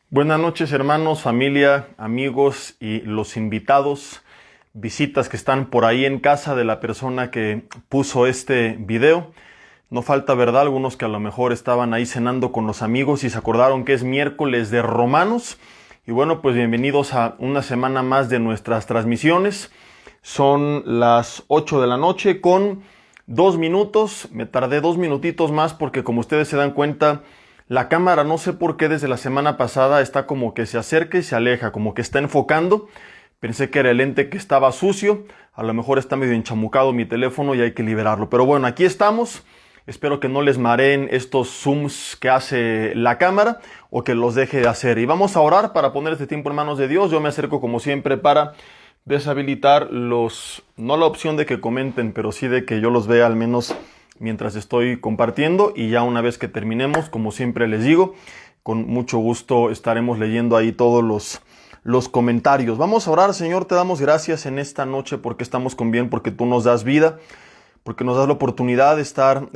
Buenas noches, hermanos, familia, amigos y los invitados, visitas que están por ahí en casa de la persona que puso este video. No falta, ¿verdad?, algunos que a lo mejor estaban ahí cenando con los amigos y se acordaron que es miércoles de Romanos. Y bueno, pues bienvenidos a una semana más de nuestras transmisiones. Son las 8 de la noche con 2 minutos. Me tardé 2 minutitos más porque, como ustedes se dan cuenta, la cámara, no sé por qué, desde la semana pasada está como que se acerca y se aleja, como que está enfocando. Pensé que era el lente que estaba sucio. A lo mejor está medio enchamucado mi teléfono y hay que liberarlo. Pero bueno, aquí estamos. Espero que no les mareen estos zooms que hace la cámara o que los deje de hacer. Y vamos a orar para poner este tiempo en manos de Dios. Yo me acerco como siempre para deshabilitar no la opción de que comenten, pero sí de que yo los vea al menos mientras estoy compartiendo, y ya una vez que terminemos, como siempre les digo, con mucho gusto estaremos leyendo ahí todos los comentarios. Vamos a orar. Señor, te damos gracias en esta noche porque estamos con bien, porque tú nos das vida, porque nos das la oportunidad de estar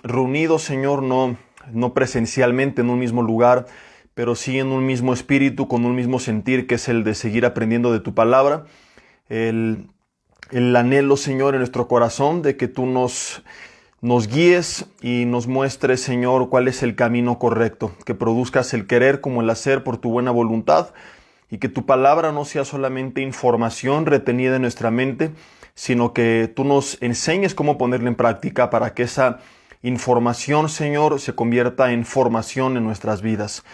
reunidos, Señor, no presencialmente en un mismo lugar, pero sí en un mismo espíritu, con un mismo sentir, que es el de seguir aprendiendo de tu palabra. El anhelo, Señor, en nuestro corazón de que tú nos guíes y nos muestres, Señor, cuál es el camino correcto, que produzcas el querer como el hacer por tu buena voluntad, y que tu palabra no sea solamente información retenida en nuestra mente, sino que tú nos enseñes cómo ponerla en práctica para que esa información, Señor, se convierta en formación en nuestras vidas.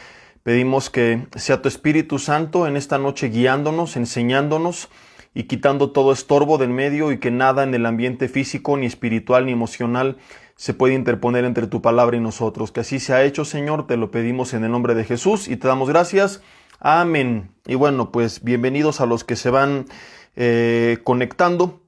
Pedimos que sea tu Espíritu Santo en esta noche guiándonos, enseñándonos y quitando todo estorbo del medio, y que nada en el ambiente físico, ni espiritual, ni emocional se puede interponer entre tu palabra y nosotros. Que así sea hecho, Señor, te lo pedimos en el nombre de Jesús y te damos gracias. Amén. Y bueno, pues bienvenidos a los que se van conectando.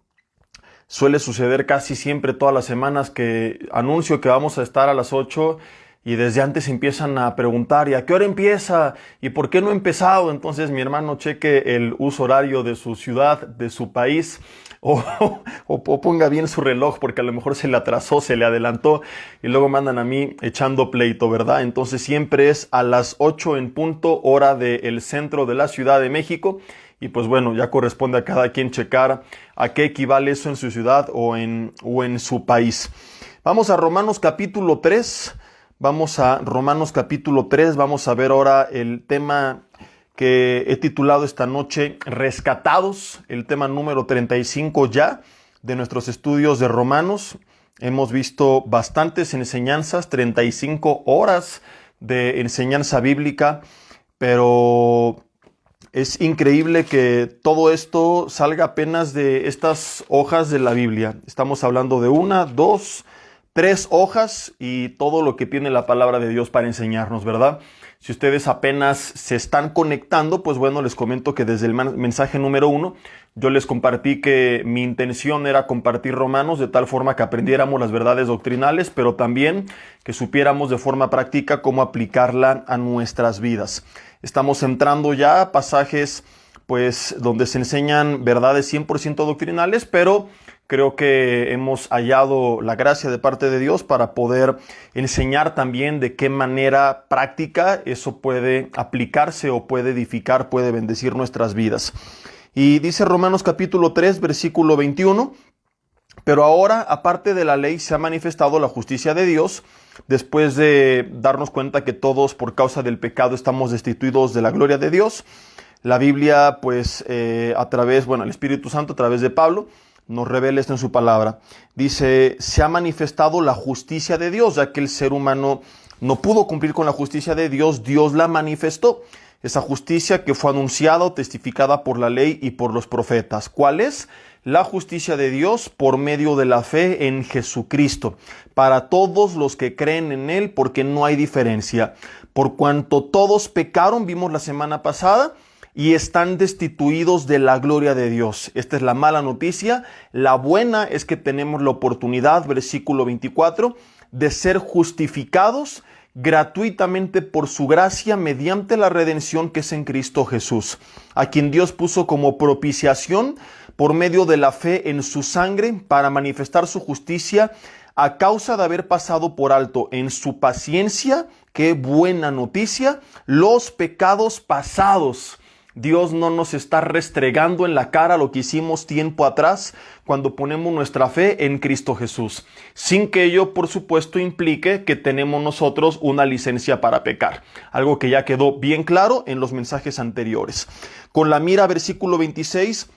Suele suceder casi siempre todas las semanas que anuncio que vamos a estar a las 8 y desde antes empiezan a preguntar, ¿y a qué hora empieza? ¿Y por qué no ha empezado? Entonces, mi hermano, cheque el uso horario de su ciudad, de su país, o ponga bien su reloj, porque a lo mejor se le atrasó, se le adelantó, y luego mandan a mí echando pleito, ¿verdad? Entonces siempre es a las 8 en punto, hora del centro de la Ciudad de México. Y pues bueno, ya corresponde a cada quien checar a qué equivale eso en su ciudad o en su país. Vamos a Romanos capítulo 3. Vamos a Romanos capítulo 3, vamos a ver ahora el tema que he titulado esta noche, Rescatados, el tema número 35 ya de nuestros estudios de Romanos. Hemos visto bastantes enseñanzas, 35 horas de enseñanza bíblica, pero es increíble que todo esto salga apenas de estas hojas de la Biblia. Estamos hablando de 1, 2, 3 hojas y todo lo que tiene la palabra de Dios para enseñarnos, ¿verdad? Si ustedes apenas se están conectando, pues bueno, les comento que desde el mensaje número 1 yo les compartí que mi intención era compartir Romanos de tal forma que aprendiéramos las verdades doctrinales, pero también que supiéramos de forma práctica cómo aplicarla a nuestras vidas. Estamos entrando ya a pasajes pues donde se enseñan verdades 100% doctrinales, pero creo que hemos hallado la gracia de parte de Dios para poder enseñar también de qué manera práctica eso puede aplicarse o puede edificar, puede bendecir nuestras vidas. Y dice Romanos capítulo 3, versículo 21, pero ahora, aparte de la ley, se ha manifestado la justicia de Dios, después de darnos cuenta que todos por causa del pecado estamos destituidos de la gloria de Dios. La Biblia, pues, el Espíritu Santo a través de Pablo, nos revela esto en su palabra. Dice, se ha manifestado la justicia de Dios, ya que el ser humano no pudo cumplir con la justicia de Dios, Dios la manifestó. Esa justicia que fue anunciada o testificada por la ley y por los profetas. ¿Cuál es? La justicia de Dios por medio de la fe en Jesucristo, para todos los que creen en Él, porque no hay diferencia. Por cuanto todos pecaron, vimos la semana pasada, y están destituidos de la gloria de Dios. Esta es la mala noticia. La buena es que tenemos la oportunidad, versículo 24, de ser justificados gratuitamente por su gracia mediante la redención que es en Cristo Jesús, a quien Dios puso como propiciación por medio de la fe en su sangre para manifestar su justicia a causa de haber pasado por alto en su paciencia qué buena noticia, los pecados pasados. Dios no nos está restregando en la cara lo que hicimos tiempo atrás cuando ponemos nuestra fe en Cristo Jesús, sin que ello, por supuesto, implique que tenemos nosotros una licencia para pecar, algo que ya quedó bien claro en los mensajes anteriores. Con la mira, versículo 26,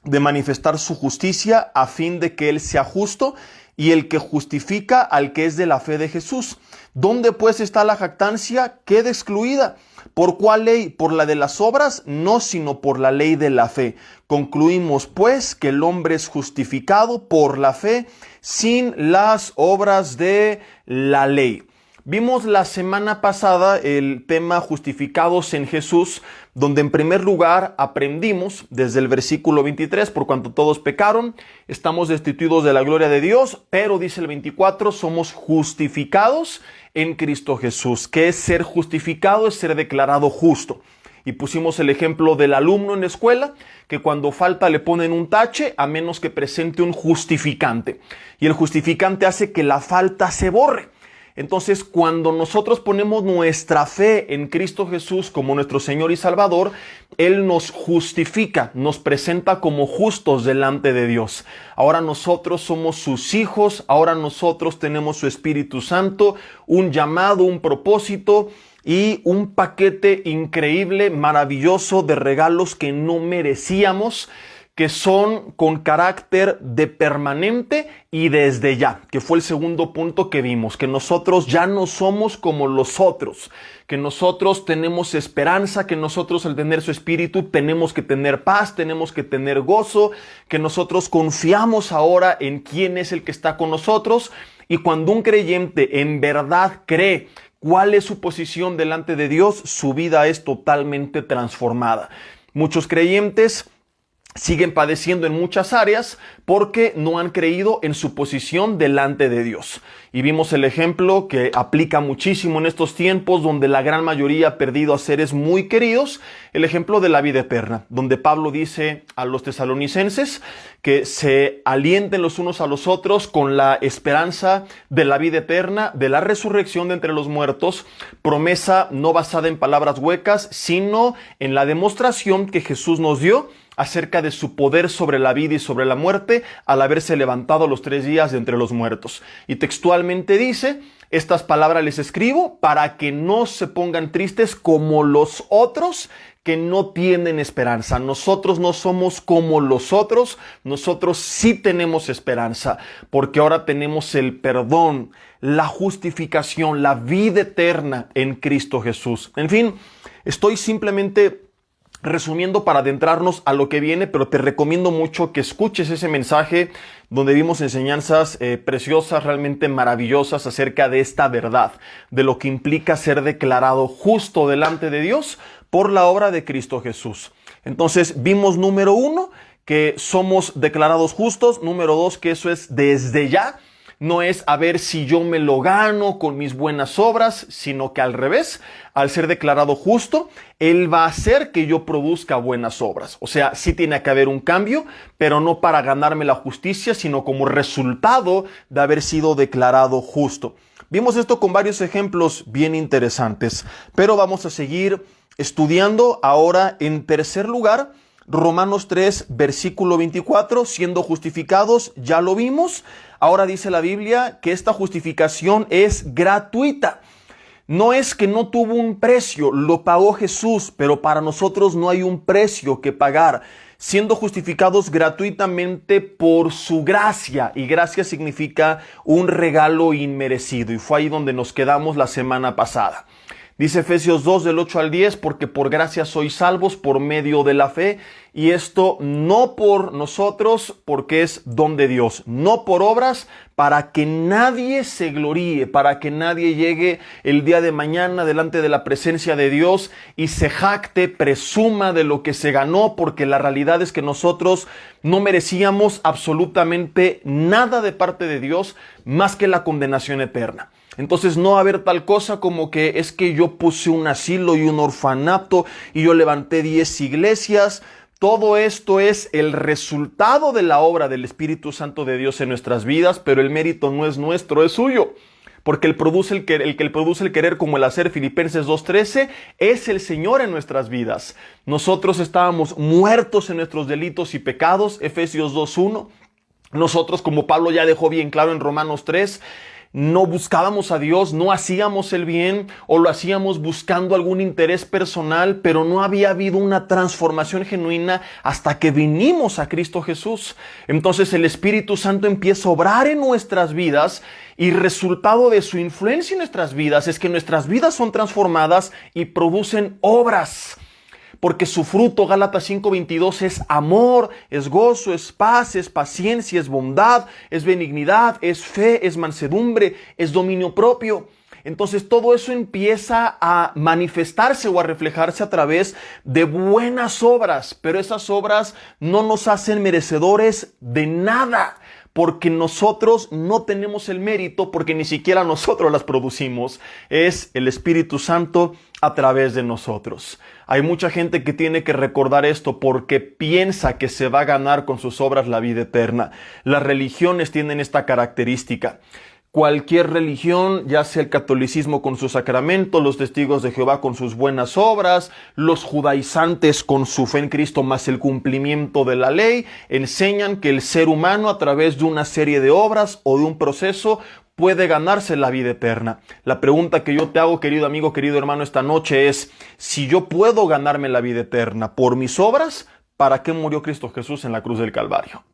de manifestar su justicia a fin de que Él sea justo y el que justifica al que es de la fe de Jesús. ¿Dónde pues está la jactancia? Queda excluida. ¿Por cuál ley? ¿Por la de las obras? No, sino por la ley de la fe. Concluimos pues que el hombre es justificado por la fe sin las obras de la ley. Vimos la semana pasada el tema justificados en Jesús, donde en primer lugar aprendimos desde el versículo 23, por cuanto todos pecaron, estamos destituidos de la gloria de Dios, pero dice el 24, somos justificados en Cristo Jesús. ¿Qué es ser justificado? Es ser declarado justo. Y pusimos el ejemplo del alumno en la escuela, que cuando falta le ponen un tache, a menos que presente un justificante. Y el justificante hace que la falta se borre. Entonces, cuando nosotros ponemos nuestra fe en Cristo Jesús como nuestro Señor y Salvador, Él nos justifica, nos presenta como justos delante de Dios. Ahora nosotros somos sus hijos, ahora nosotros tenemos su Espíritu Santo, un llamado, un propósito y un paquete increíble, maravilloso de regalos que no merecíamos, que son con carácter de permanente y desde ya, que fue el segundo punto que vimos, que nosotros ya no somos como los otros, que nosotros tenemos esperanza, que nosotros al tener su espíritu tenemos que tener paz, tenemos que tener gozo, que nosotros confiamos ahora en quién es el que está con nosotros. Y cuando un creyente en verdad cree cuál es su posición delante de Dios, su vida es totalmente transformada. Muchos creyentes siguen padeciendo en muchas áreas porque no han creído en su posición delante de Dios. Y vimos el ejemplo que aplica muchísimo en estos tiempos donde la gran mayoría ha perdido a seres muy queridos, el ejemplo de la vida eterna, donde Pablo dice a los tesalonicenses que se alienten los unos a los otros con la esperanza de la vida eterna, de la resurrección de entre los muertos, promesa no basada en palabras huecas, sino en la demostración que Jesús nos dio acerca de su poder sobre la vida y sobre la muerte al haberse levantado los 3 días de entre los muertos. Y textualmente dice, estas palabras les escribo para que no se pongan tristes como los otros que no tienen esperanza. Nosotros no somos como los otros, nosotros sí tenemos esperanza, porque ahora tenemos el perdón, la justificación, la vida eterna en Cristo Jesús. En fin, estoy simplemente resumiendo para adentrarnos a lo que viene, pero te recomiendo mucho que escuches ese mensaje donde vimos enseñanzas preciosas, realmente maravillosas acerca de esta verdad, de lo que implica ser declarado justo delante de Dios por la obra de Cristo Jesús. Entonces vimos, número 1, que somos declarados justos. Número 2, que eso es desde ya. No es a ver si yo me lo gano con mis buenas obras, sino que al revés, al ser declarado justo, Él va a hacer que yo produzca buenas obras. O sea, sí tiene que haber un cambio, pero no para ganarme la justicia, sino como resultado de haber sido declarado justo. Vimos esto con varios ejemplos bien interesantes, pero vamos a seguir estudiando ahora en tercer lugar. Romanos 3, versículo 24, siendo justificados, ya lo vimos. Ahora dice la Biblia que esta justificación es gratuita. No es que no tuvo un precio, lo pagó Jesús, pero para nosotros no hay un precio que pagar. Siendo justificados gratuitamente por su gracia. Y gracia significa un regalo inmerecido. Y fue ahí donde nos quedamos la semana pasada. Dice Efesios 2 del 8 al 10, porque por gracia sois salvos por medio de la fe, y esto no por nosotros, porque es don de Dios, no por obras, para que nadie se gloríe, para que nadie llegue el día de mañana delante de la presencia de Dios y se jacte, presuma de lo que se ganó, porque la realidad es que nosotros no merecíamos absolutamente nada de parte de Dios más que la condenación eterna. Entonces no va a haber tal cosa como que es que yo puse un asilo y un orfanato y yo levanté 10 iglesias. Todo esto es el resultado de la obra del Espíritu Santo de Dios en nuestras vidas, pero el mérito no es nuestro, es suyo. Porque el que produce el querer como el hacer, Filipenses 2:13, es el Señor en nuestras vidas. Nosotros estábamos muertos en nuestros delitos y pecados, Efesios 2:1. Nosotros, como Pablo ya dejó bien claro en Romanos 3, no buscábamos a Dios, no hacíamos el bien o lo hacíamos buscando algún interés personal, pero no había habido una transformación genuina hasta que vinimos a Cristo Jesús. Entonces el Espíritu Santo empieza a obrar en nuestras vidas y resultado de su influencia en nuestras vidas es que nuestras vidas son transformadas y producen obras. Porque su fruto, Gálatas 5:22, es amor, es gozo, es paz, es paciencia, es bondad, es benignidad, es fe, es mansedumbre, es dominio propio. Entonces todo eso empieza a manifestarse o a reflejarse a través de buenas obras, pero esas obras no nos hacen merecedores de nada. Porque nosotros no tenemos el mérito, porque ni siquiera nosotros las producimos. Es el Espíritu Santo a través de nosotros. Hay mucha gente que tiene que recordar esto porque piensa que se va a ganar con sus obras la vida eterna. Las religiones tienen esta característica. Cualquier religión, ya sea el catolicismo con sus sacramentos, los testigos de Jehová con sus buenas obras, los judaizantes con su fe en Cristo más el cumplimiento de la ley, enseñan que el ser humano a través de una serie de obras o de un proceso puede ganarse la vida eterna. La pregunta que yo te hago, querido amigo, querido hermano, esta noche es, si yo puedo ganarme la vida eterna por mis obras, ¿para qué murió Cristo Jesús en la cruz del Calvario?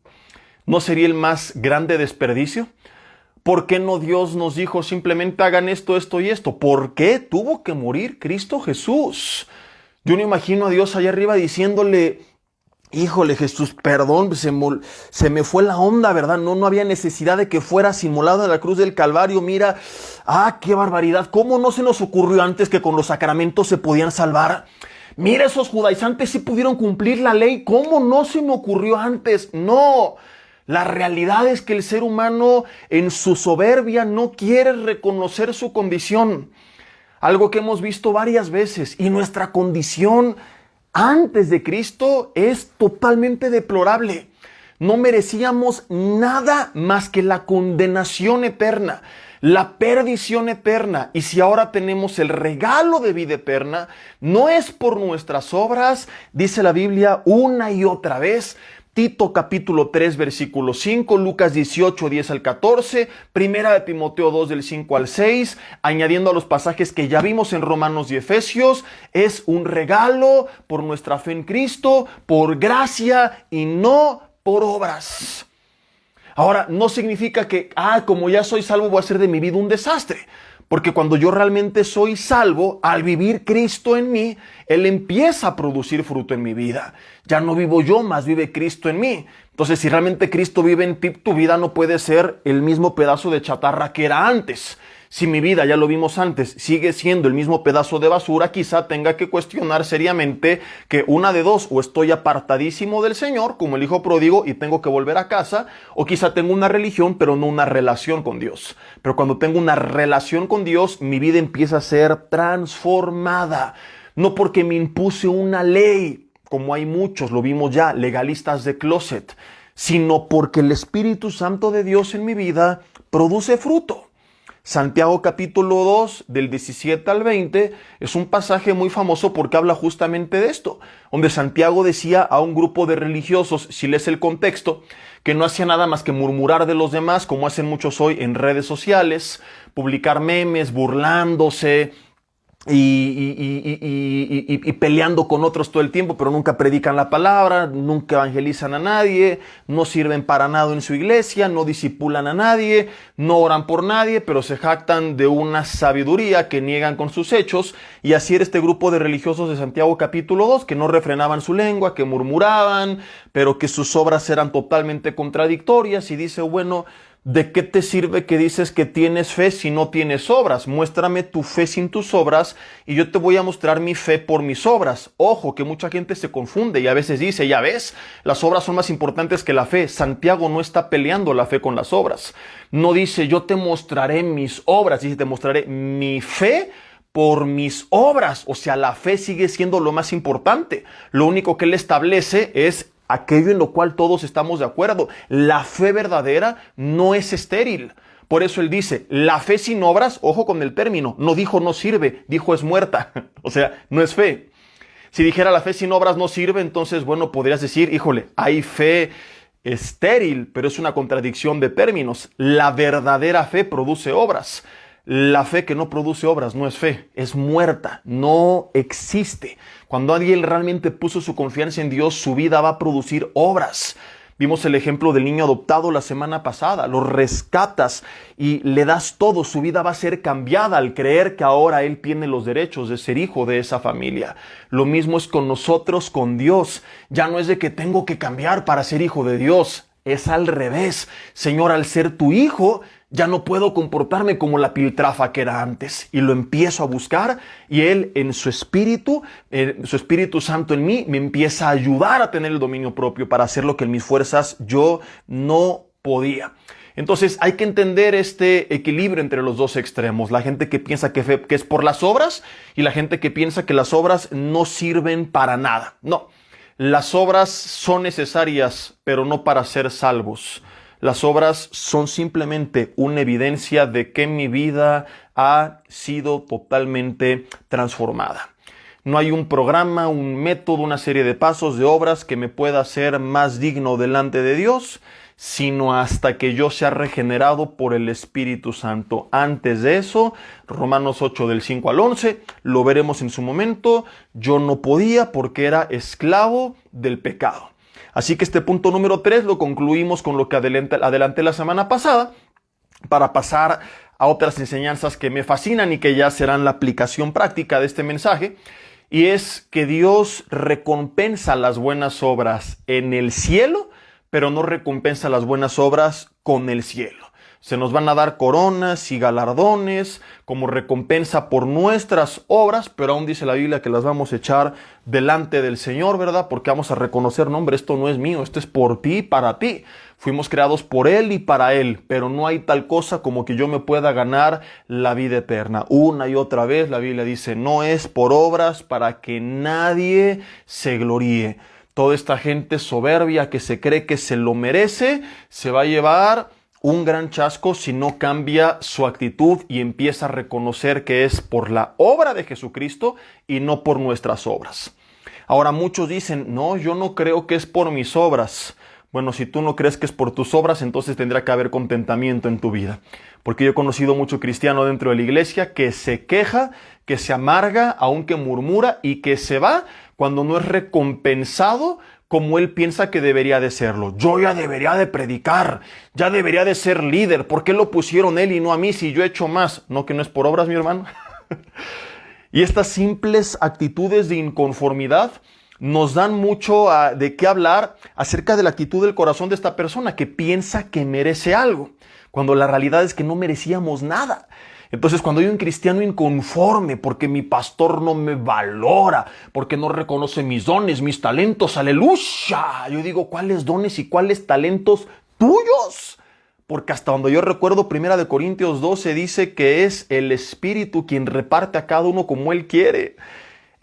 ¿No sería el más grande desperdicio? ¿Por qué no Dios nos dijo simplemente hagan esto, esto y esto? ¿Por qué tuvo que morir Cristo Jesús? Yo no imagino a Dios allá arriba diciéndole, híjole Jesús, perdón, se me fue la onda, ¿verdad? No había necesidad de que fueras inmolado en la cruz del Calvario. Mira, qué barbaridad. ¿Cómo no se nos ocurrió antes que con los sacramentos se podían salvar? Mira, esos judaizantes sí pudieron cumplir la ley. ¿Cómo no se me ocurrió antes? No. La realidad es que el ser humano en su soberbia no quiere reconocer su condición. Algo que hemos visto varias veces. Y nuestra condición antes de Cristo es totalmente deplorable. No merecíamos nada más que la condenación eterna, la perdición eterna. Y si ahora tenemos el regalo de vida eterna, no es por nuestras obras, dice la Biblia una y otra vez. Tito capítulo 3 versículo 5, Lucas 18, 10 al 14, Primera de Timoteo 2 del 5 al 6, añadiendo a los pasajes que ya vimos en Romanos y Efesios, es un regalo por nuestra fe en Cristo, por gracia y no por obras. Ahora, no significa que, como ya soy salvo voy a hacer de mi vida un desastre. Porque cuando yo realmente soy salvo, al vivir Cristo en mí, Él empieza a producir fruto en mi vida. Ya no vivo yo, más vive Cristo en mí. Entonces, si realmente Cristo vive en ti, tu vida no puede ser el mismo pedazo de chatarra que era antes. Si mi vida, ya lo vimos antes, sigue siendo el mismo pedazo de basura, quizá tenga que cuestionar seriamente que una de dos, o estoy apartadísimo del Señor, como el hijo pródigo, y tengo que volver a casa, o quizá tengo una religión, pero no una relación con Dios. Pero cuando tengo una relación con Dios, mi vida empieza a ser transformada. No porque me impuse una ley, como hay muchos, lo vimos ya, legalistas de closet, sino porque el Espíritu Santo de Dios en mi vida produce fruto. Santiago capítulo 2 del 17 al 20 es un pasaje muy famoso porque habla justamente de esto, donde Santiago decía a un grupo de religiosos, si lees el contexto, que no hacía nada más que murmurar de los demás, como hacen muchos hoy en redes sociales, publicar memes, burlándose y peleando con otros todo el tiempo, pero nunca predican la palabra, nunca evangelizan a nadie, no sirven para nada en su iglesia, no discipulan a nadie, no oran por nadie, pero se jactan de una sabiduría que niegan con sus hechos. Y así era este grupo de religiosos de Santiago capítulo 2, que no refrenaban su lengua, que murmuraban, pero que sus obras eran totalmente contradictorias. Y dice, bueno, ¿de qué te sirve que dices que tienes fe si no tienes obras? Muéstrame tu fe sin tus obras y yo te voy a mostrar mi fe por mis obras. Ojo, que mucha gente se confunde y a veces dice, ya ves, las obras son más importantes que la fe. Santiago no está peleando la fe con las obras. No dice, yo te mostraré mis obras, dice, te mostraré mi fe por mis obras. O sea, la fe sigue siendo lo más importante. Lo único que él establece es aquello en lo cual todos estamos de acuerdo. La fe verdadera no es estéril. Por eso él dice, la fe sin obras, ojo con el término, no dijo no sirve, dijo es muerta. O sea, no es fe. Si dijera la fe sin obras no sirve, entonces, bueno, podrías decir, híjole, hay fe estéril, pero es una contradicción de términos. La verdadera fe produce obras. La fe que no produce obras no es fe, es muerta, no existe. Cuando alguien realmente puso su confianza en Dios, su vida va a producir obras. Vimos el ejemplo del niño adoptado la semana pasada. Lo rescatas y le das todo. Su vida va a ser cambiada al creer que ahora él tiene los derechos de ser hijo de esa familia. Lo mismo es con nosotros, con Dios. Ya no es de que tengo que cambiar para ser hijo de Dios. Es al revés. Señor, al ser tu hijo, ya no puedo comportarme como la piltrafa que era antes. Y lo empiezo a buscar y Él en su Espíritu Santo en mí, me empieza a ayudar a tener el dominio propio para hacer lo que en mis fuerzas yo no podía. Entonces hay que entender este equilibrio entre los dos extremos. La gente que piensa que es por las obras y la gente que piensa que las obras no sirven para nada. No, las obras son necesarias, pero no para ser salvos. Las obras son simplemente una evidencia de que mi vida ha sido totalmente transformada. No hay un programa, un método, una serie de pasos, de obras que me pueda hacer más digno delante de Dios, sino hasta que yo sea regenerado por el Espíritu Santo. Antes de eso, Romanos 8 del 5 al 11, lo veremos en su momento, yo no podía porque era esclavo del pecado. Así que este punto número 3 lo concluimos con lo que adelanté la semana pasada para pasar a otras enseñanzas que me fascinan y que ya serán la aplicación práctica de este mensaje. Y es que Dios recompensa las buenas obras en el cielo, pero no recompensa las buenas obras con el cielo. Se nos van a dar coronas y galardones como recompensa por nuestras obras, pero aún dice la Biblia que las vamos a echar delante del Señor, ¿verdad? Porque vamos a reconocer, no, hombre, esto no es mío, esto es por ti, para ti. Fuimos creados por Él y para Él, pero no hay tal cosa como que yo me pueda ganar la vida eterna. Una y otra vez la Biblia dice, no es por obras para que nadie se gloríe. Toda esta gente soberbia que se cree que se lo merece, se va a llevar un gran chasco si no cambia su actitud y empieza a reconocer que es por la obra de Jesucristo y no por nuestras obras. Ahora muchos dicen, no, yo no creo que es por mis obras. Bueno, si tú no crees que es por tus obras, entonces tendrá que haber contentamiento en tu vida. Porque yo he conocido mucho cristiano dentro de la iglesia que se queja, que se amarga, aunque murmura y que se va cuando no es recompensado como él piensa que debería de serlo. Yo ya debería de predicar, ya debería de ser líder. ¿Por qué lo pusieron él y no a mí si yo he hecho más? ¿No que no es por obras, mi hermano? Y estas simples actitudes de inconformidad nos dan mucho de qué hablar acerca de la actitud del corazón de esta persona que piensa que merece algo, cuando la realidad es que no merecíamos nada. Entonces, cuando hay un cristiano inconforme porque mi pastor no me valora, porque no reconoce mis dones, mis talentos, aleluya, yo digo, ¿cuáles dones y cuáles talentos tuyos? Porque hasta donde yo recuerdo, 1 Corintios 12 dice que es el Espíritu quien reparte a cada uno como Él quiere.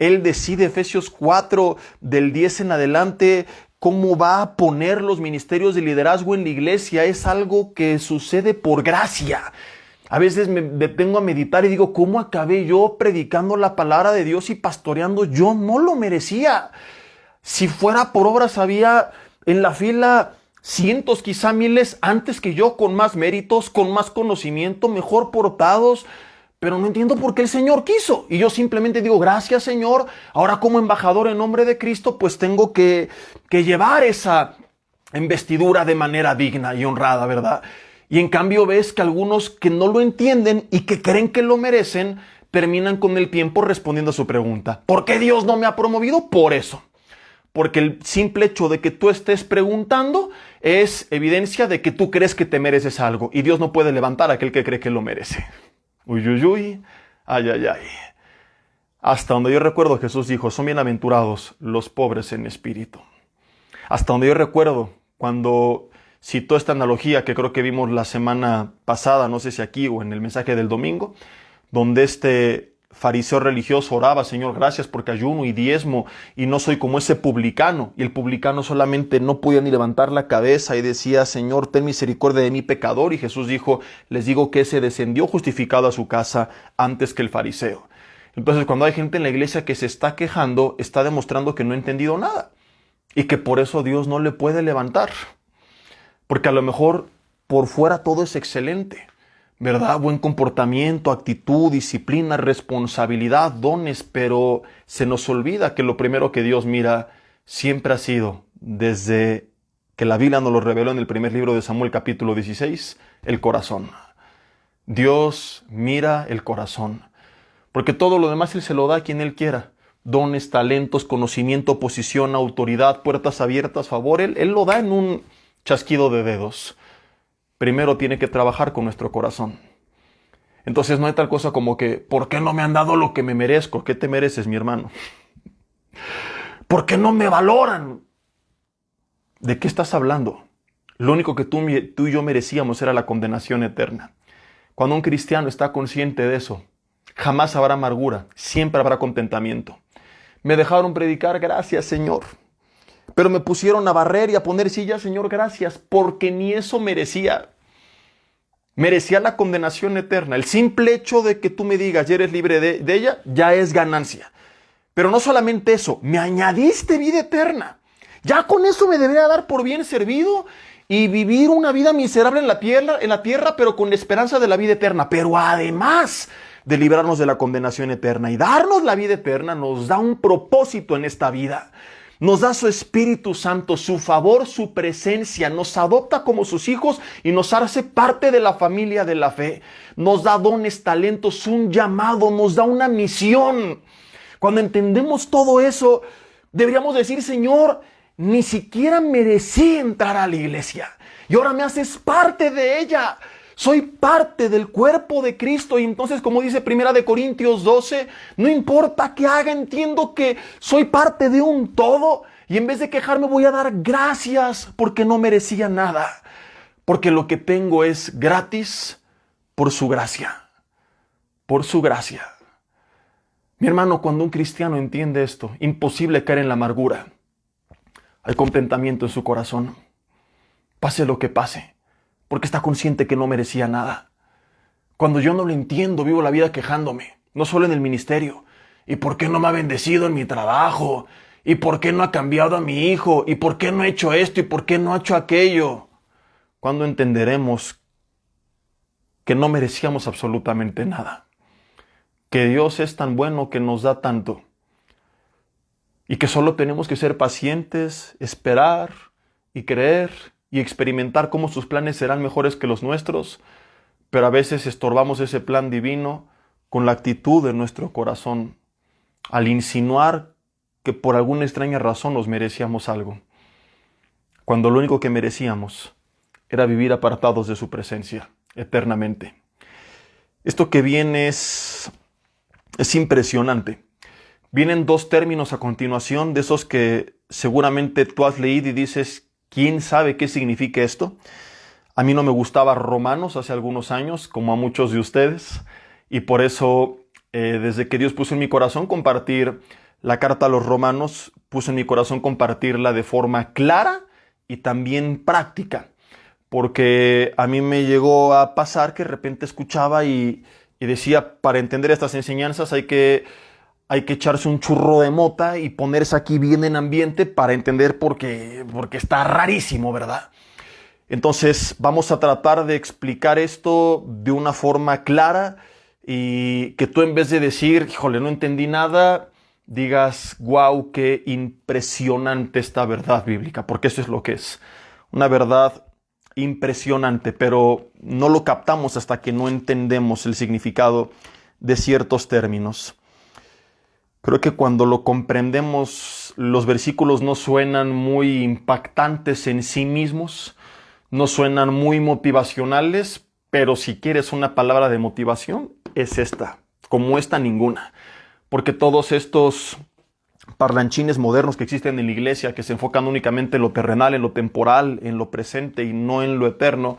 Él decide, Efesios 4, del 10 en adelante, cómo va a poner los ministerios de liderazgo en la iglesia. Es algo que sucede por gracia. A veces me detengo a meditar y digo, ¿cómo acabé yo predicando la palabra de Dios y pastoreando? Yo no lo merecía. Si fuera por obras, había en la fila cientos, quizá miles antes que yo, con más méritos, con más conocimiento, mejor portados. Pero no entiendo por qué el Señor quiso. Y yo simplemente digo, gracias Señor. Ahora como embajador en nombre de Cristo, pues tengo que llevar esa investidura de manera digna y honrada, ¿verdad? Y en cambio ves que algunos que no lo entienden y que creen que lo merecen, terminan con el tiempo respondiendo a su pregunta. ¿Por qué Dios no me ha promovido? Por eso. Porque el simple hecho de que tú estés preguntando es evidencia de que tú crees que te mereces algo. Y Dios no puede levantar a aquel que cree que lo merece. Uy, uy, uy, ay, ay, ay. Hasta donde yo recuerdo, Jesús dijo, son bienaventurados los pobres en espíritu. Hasta donde yo recuerdo, cuando citó esta analogía que creo que vimos la semana pasada, no sé si aquí o en el mensaje del domingo, donde este fariseo religioso oraba: Señor, gracias porque ayuno y diezmo y no soy como ese publicano. Y el publicano solamente no podía ni levantar la cabeza y decía: Señor, ten misericordia de mí, pecador. Y Jesús dijo: les digo que ese descendió justificado a su casa antes que el fariseo. Entonces, cuando hay gente en la iglesia que se está quejando, está demostrando que no ha entendido nada y que por eso Dios no le puede levantar. Porque a lo mejor por fuera todo es excelente, ¿verdad? Buen comportamiento, actitud, disciplina, responsabilidad, dones, pero se nos olvida que lo primero que Dios mira siempre ha sido, desde que la Biblia nos lo reveló en el primer libro de Samuel, capítulo 16, el corazón. Dios mira el corazón, porque todo lo demás Él se lo da a quien Él quiera. Dones, talentos, conocimiento, posición, autoridad, puertas abiertas, favor, Él lo da en un chasquido de dedos. Primero tiene que trabajar con nuestro corazón. Entonces no hay tal cosa como que: ¿por qué no me han dado lo que me merezco? ¿Qué te mereces, mi hermano? ¿Por qué no me valoran? ¿De qué estás hablando? Lo único que tú y yo merecíamos era la condenación eterna. Cuando un cristiano está consciente de eso, jamás habrá amargura, siempre habrá contentamiento. Me dejaron predicar, gracias, Señor. Pero me pusieron a barrer y a poner sillas, Señor, gracias, porque ni eso merecía. Merecía la condenación eterna. El simple hecho de que tú me digas: ya eres libre de ella, ya es ganancia. Pero no solamente eso, me añadiste vida eterna. Ya con eso me debería dar por bien servido y vivir una vida miserable en la tierra, pero con la esperanza de la vida eterna. Pero además de librarnos de la condenación eterna y darnos la vida eterna, nos da un propósito en esta vida. Nos da su Espíritu Santo, su favor, su presencia, nos adopta como sus hijos y nos hace parte de la familia de la fe. Nos da dones, talentos, un llamado, nos da una misión. Cuando entendemos todo eso, deberíamos decir: Señor, ni siquiera merecí entrar a la iglesia y ahora me haces parte de ella. Soy parte del cuerpo de Cristo. Y entonces, como dice 1 Corintios 12, no importa qué haga, entiendo que soy parte de un todo. Y en vez de quejarme, voy a dar gracias porque no merecía nada. Porque lo que tengo es gratis por su gracia. Por su gracia. Mi hermano, cuando un cristiano entiende esto, imposible caer en la amargura. Hay contentamiento en su corazón. Pase lo que pase. Porque está consciente que no merecía nada. Cuando yo no lo entiendo, vivo la vida quejándome, no solo en el ministerio. ¿Y por qué no me ha bendecido en mi trabajo? ¿Y por qué no ha cambiado a mi hijo? ¿Y por qué no ha hecho esto? ¿Y por qué no ha hecho aquello? ¿Cuándo entenderemos que no merecíamos absolutamente nada? Que Dios es tan bueno que nos da tanto. Y que solo tenemos que ser pacientes, esperar y creer y experimentar cómo sus planes serán mejores que los nuestros, pero a veces estorbamos ese plan divino con la actitud de nuestro corazón, al insinuar que por alguna extraña razón nos merecíamos algo, cuando lo único que merecíamos era vivir apartados de su presencia eternamente. Esto que viene es impresionante. Vienen dos términos a continuación, de esos que seguramente tú has leído y dices: ¿quién sabe qué significa esto? A mí no me gustaba Romanos hace algunos años, como a muchos de ustedes, y por eso, desde que Dios puso en mi corazón compartir la carta a los Romanos, puso en mi corazón compartirla de forma clara y también práctica, porque a mí me llegó a pasar que de repente escuchaba y decía: para entender estas enseñanzas hay que echarse un churro de mota y ponerse aquí bien en ambiente para entender porque está rarísimo, ¿verdad? Entonces vamos a tratar de explicar esto de una forma clara y que tú, en vez de decir: híjole, no entendí nada, digas: wow, qué impresionante esta verdad bíblica, porque eso es lo que es, una verdad impresionante, pero no lo captamos hasta que no entendemos el significado de ciertos términos. Creo que cuando lo comprendemos, los versículos no suenan muy impactantes en sí mismos, no suenan muy motivacionales, pero si quieres una palabra de motivación, es esta, como esta ninguna. Porque todos estos parlanchines modernos que existen en la iglesia, que se enfocan únicamente en lo terrenal, en lo temporal, en lo presente y no en lo eterno,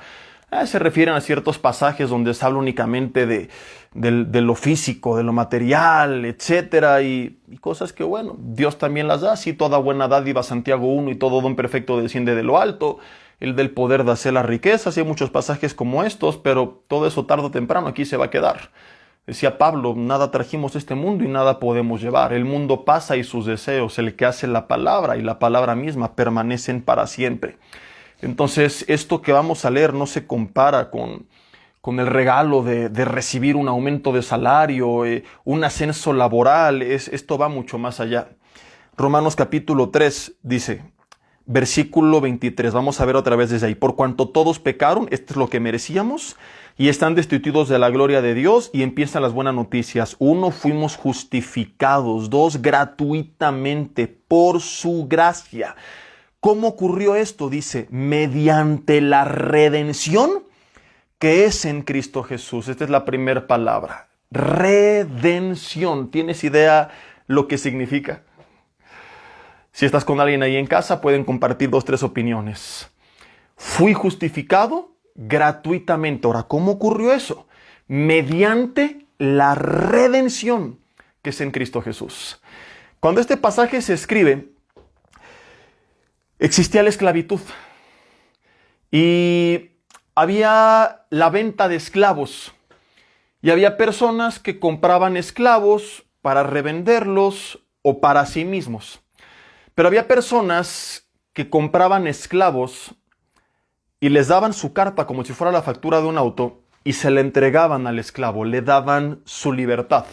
Se refieren a ciertos pasajes donde se habla únicamente de lo físico, de lo material, etcétera, y cosas que, bueno, Dios también las da. Sí, toda buena dádiva, Santiago 1, y todo don perfecto desciende de lo alto, el del poder de hacer las riquezas, y hay muchos pasajes como estos, pero todo eso tarde o temprano aquí se va a quedar. Decía Pablo, nada trajimos a este mundo y nada podemos llevar. El mundo pasa y sus deseos, el que hace la palabra y la palabra misma permanecen para siempre. Entonces, esto que vamos a leer no se compara con el regalo de recibir un aumento de salario, un ascenso laboral. Esto va mucho más allá. Romanos capítulo 3 dice, versículo 23, vamos a ver otra vez desde ahí. Por cuanto todos pecaron, esto es lo que merecíamos, y están destituidos de la gloria de Dios, y empiezan las buenas noticias. 1, fuimos justificados. 2, gratuitamente, por su gracia. ¿Cómo ocurrió esto? Dice, mediante la redención que es en Cristo Jesús. Esta es la primera palabra. Redención. ¿Tienes idea lo que significa? Si estás con alguien ahí en casa, pueden compartir 2, 3 opiniones. Fui justificado gratuitamente. Ahora, ¿cómo ocurrió eso? Mediante la redención que es en Cristo Jesús. Cuando este pasaje se escribe, existía la esclavitud y había la venta de esclavos y había personas que compraban esclavos para revenderlos o para sí mismos. Pero había personas que compraban esclavos y les daban su carta como si fuera la factura de un auto y se le entregaban al esclavo, le daban su libertad.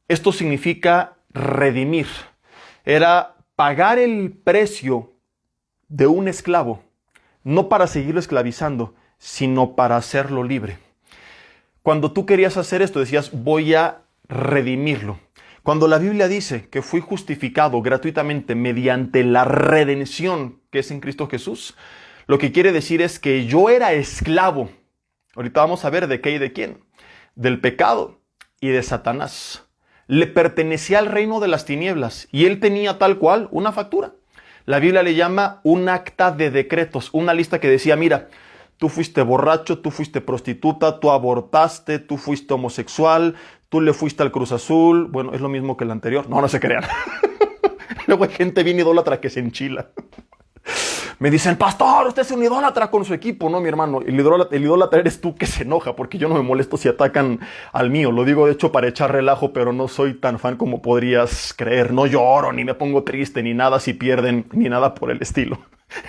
Esto significa redimir. Era pagar el precio de un esclavo, no para seguirlo esclavizando, sino para hacerlo libre. Cuando tú querías hacer esto, decías, voy a redimirlo. Cuando la Biblia dice que fui justificado gratuitamente mediante la redención que es en Cristo Jesús, lo que quiere decir es que yo era esclavo. Ahorita vamos a ver de qué y de quién. Del pecado y de Satanás. Le pertenecía al reino de las tinieblas y él tenía tal cual una factura. La Biblia le llama un acta de decretos, una lista que decía, mira, tú fuiste borracho, tú fuiste prostituta, tú abortaste, tú fuiste homosexual, tú le fuiste al Cruz Azul. Bueno, es lo mismo que el anterior. No se crean. Luego hay gente bien idólatra que se enchila. Me dicen, pastor, usted es un idólatra con su equipo. No, mi hermano, el idólatra eres tú que se enoja, porque yo no me molesto si atacan al mío. Lo digo de hecho para echar relajo, pero no soy tan fan como podrías creer. No lloro, ni me pongo triste, ni nada si pierden, ni nada por el estilo.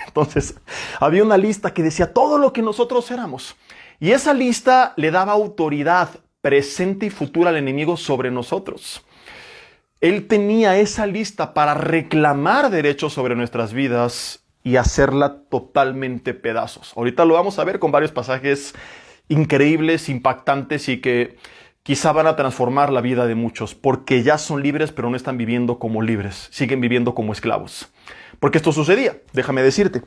Entonces, había una lista que decía todo lo que nosotros éramos. Y esa lista le daba autoridad presente y futura al enemigo sobre nosotros. Él tenía esa lista para reclamar derechos sobre nuestras vidas y hacerla totalmente pedazos. Ahorita lo vamos a ver con varios pasajes increíbles, impactantes y que quizá van a transformar la vida de muchos, porque ya son libres, pero no están viviendo como libres, siguen viviendo como esclavos. Porque esto sucedía, déjame decirte.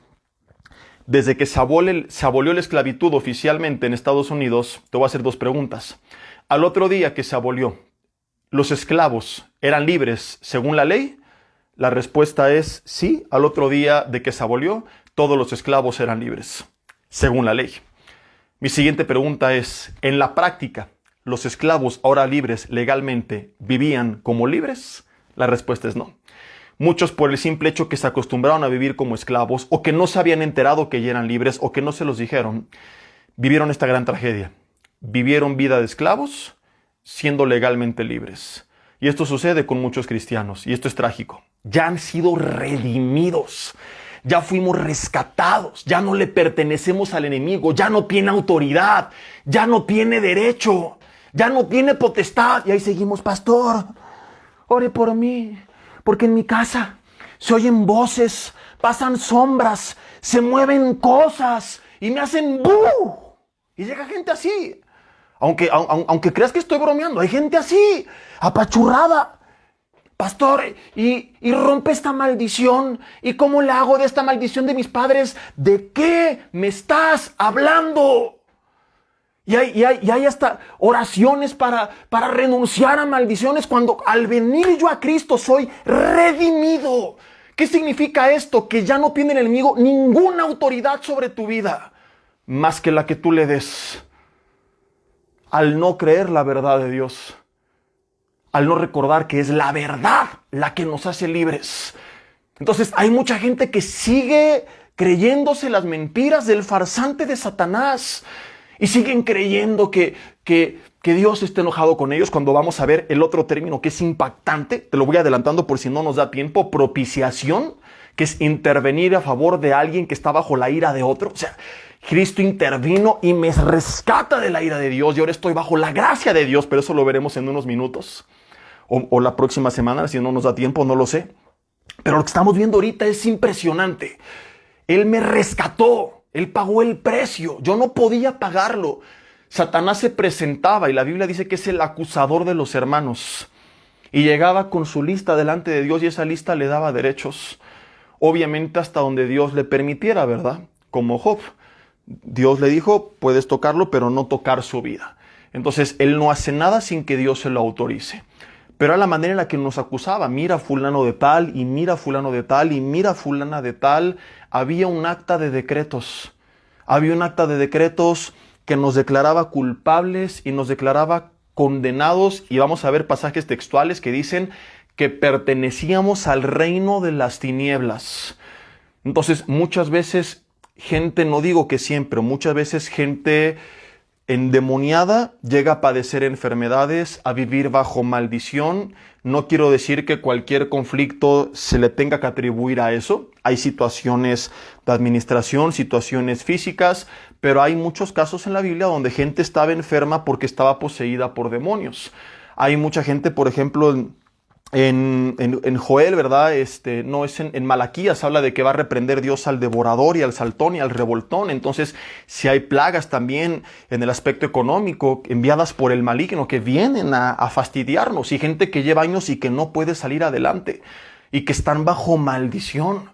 Desde que se abolió la esclavitud oficialmente en Estados Unidos, te voy a hacer 2 preguntas. Al otro día que se abolió, ¿los esclavos eran libres según la ley? La respuesta es sí. Al otro día de que se abolió, todos los esclavos eran libres, según la ley. Mi siguiente pregunta es, ¿en la práctica los esclavos ahora libres legalmente vivían como libres? La respuesta es no. Muchos, por el simple hecho que se acostumbraron a vivir como esclavos o que no se habían enterado que ya eran libres o que no se los dijeron, vivieron esta gran tragedia. Vivieron vida de esclavos siendo legalmente libres. Y esto sucede con muchos cristianos y esto es trágico. Ya han sido redimidos, ya fuimos rescatados, ya no le pertenecemos al enemigo, ya no tiene autoridad, ya no tiene derecho, ya no tiene potestad. Y ahí seguimos, pastor, ore por mí, porque en mi casa se oyen voces, pasan sombras, se mueven cosas y me hacen ¡bu! Y llega gente así. Aunque creas que estoy bromeando, hay gente así, apachurrada. Pastor, y rompe esta maldición. ¿Y cómo le hago de esta maldición de mis padres? ¿De qué me estás hablando? Y hay hasta oraciones para renunciar a maldiciones cuando al venir yo a Cristo soy redimido. ¿Qué significa esto? Que ya no tiene el enemigo ninguna autoridad sobre tu vida. más que la que tú le des. Al no creer la verdad de Dios, al no recordar que es la verdad la que nos hace libres. Entonces hay mucha gente que sigue creyéndose las mentiras del farsante de Satanás y siguen creyendo que Dios está enojado con ellos, cuando vamos a ver el otro término que es impactante. Te lo voy adelantando por si no nos da tiempo. Propiciación, que es intervenir a favor de alguien que está bajo la ira de otro. O sea, Cristo intervino y me rescata de la ira de Dios y ahora estoy bajo la gracia de Dios, pero eso lo veremos en unos minutos o la próxima semana, si no nos da tiempo, no lo sé. Pero lo que estamos viendo ahorita es impresionante. Él me rescató, Él pagó el precio, yo no podía pagarlo. Satanás se presentaba y la Biblia dice que es el acusador de los hermanos y llegaba con su lista delante de Dios y esa lista le daba derechos, obviamente hasta donde Dios le permitiera, ¿verdad? Como Job. Dios le dijo, puedes tocarlo, pero no tocar su vida. Entonces, él no hace nada sin que Dios se lo autorice. Pero a la manera en la que nos acusaba, mira fulano de tal, y mira fulano de tal, y mira fulana de tal, había un acta de decretos. Había un acta de decretos que nos declaraba culpables y nos declaraba condenados. Y vamos a ver pasajes textuales que dicen que pertenecíamos al reino de las tinieblas. Entonces, muchas veces gente, no digo que siempre, muchas veces gente endemoniada llega a padecer enfermedades, a vivir bajo maldición. No quiero decir que cualquier conflicto se le tenga que atribuir a eso. Hay situaciones de administración, situaciones físicas, pero hay muchos casos en la Biblia donde gente estaba enferma porque estaba poseída por demonios. Hay mucha gente, por ejemplo, en Joel, ¿verdad? No es en Malaquías, habla de que va a reprender Dios al devorador y al saltón y al revoltón. Entonces, si hay plagas también en el aspecto económico enviadas por el maligno que vienen a fastidiarnos, y gente que lleva años y que no puede salir adelante y que están bajo maldición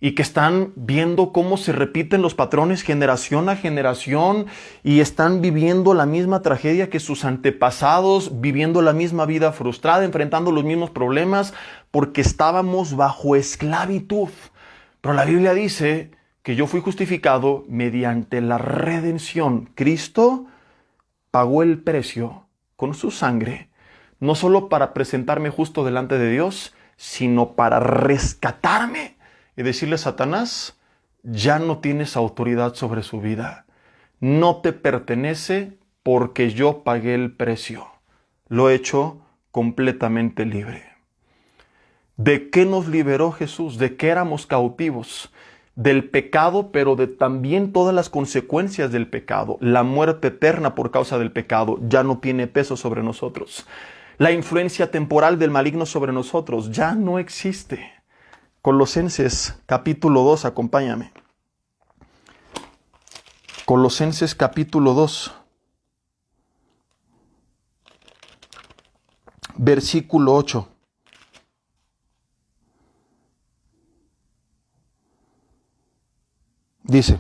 y que están viendo cómo se repiten los patrones generación a generación y están viviendo la misma tragedia que sus antepasados, viviendo la misma vida frustrada, enfrentando los mismos problemas, porque estábamos bajo esclavitud. Pero la Biblia dice que yo fui justificado mediante la redención. Cristo pagó el precio con su sangre, no solo para presentarme justo delante de Dios, sino para rescatarme y decirle a Satanás, ya no tienes autoridad sobre su vida. No te pertenece porque yo pagué el precio. Lo he hecho completamente libre. ¿De qué nos liberó Jesús? ¿De qué éramos cautivos? Del pecado, pero de también todas las consecuencias del pecado. La muerte eterna por causa del pecado ya no tiene peso sobre nosotros. La influencia temporal del maligno sobre nosotros ya no existe. Colosenses capítulo 2, acompáñame. Colosenses capítulo 2, versículo 8. Dice,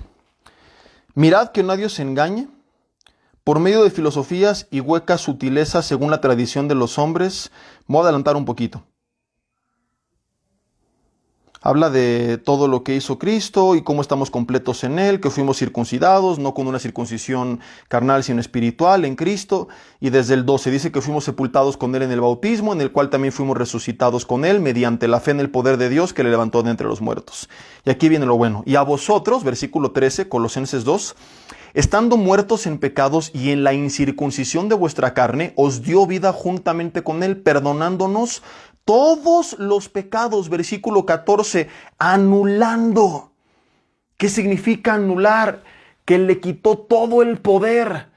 mirad que nadie os engañe por medio de filosofías y huecas sutilezas según la tradición de los hombres. Me voy a adelantar un poquito. Habla de todo lo que hizo Cristo y cómo estamos completos en Él, que fuimos circuncidados, no con una circuncisión carnal, sino espiritual en Cristo. Y desde el 12 dice que fuimos sepultados con Él en el bautismo, en el cual también fuimos resucitados con Él, mediante la fe en el poder de Dios que le levantó de entre los muertos. Y aquí viene lo bueno. Y a vosotros, versículo 13, Colosenses 2, estando muertos en pecados y en la incircuncisión de vuestra carne, os dio vida juntamente con Él, perdonándonos todos los pecados, versículo 14, anulando. ¿Qué significa anular? Que le quitó todo el poder.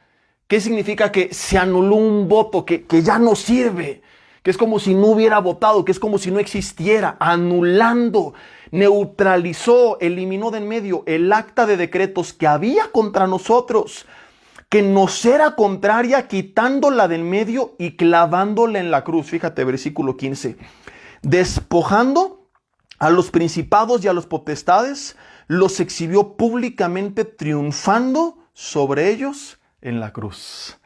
¿Qué significa? Que se anuló un voto, que ya no sirve, que es como si no hubiera votado, que es como si no existiera. Anulando, neutralizó, eliminó de en medio el acta de decretos que había contra nosotros, que nos era contraria, quitándola del medio y clavándola en la cruz. Fíjate, versículo 15. Despojando a los principados y a los potestades, los exhibió públicamente, triunfando sobre ellos en la cruz.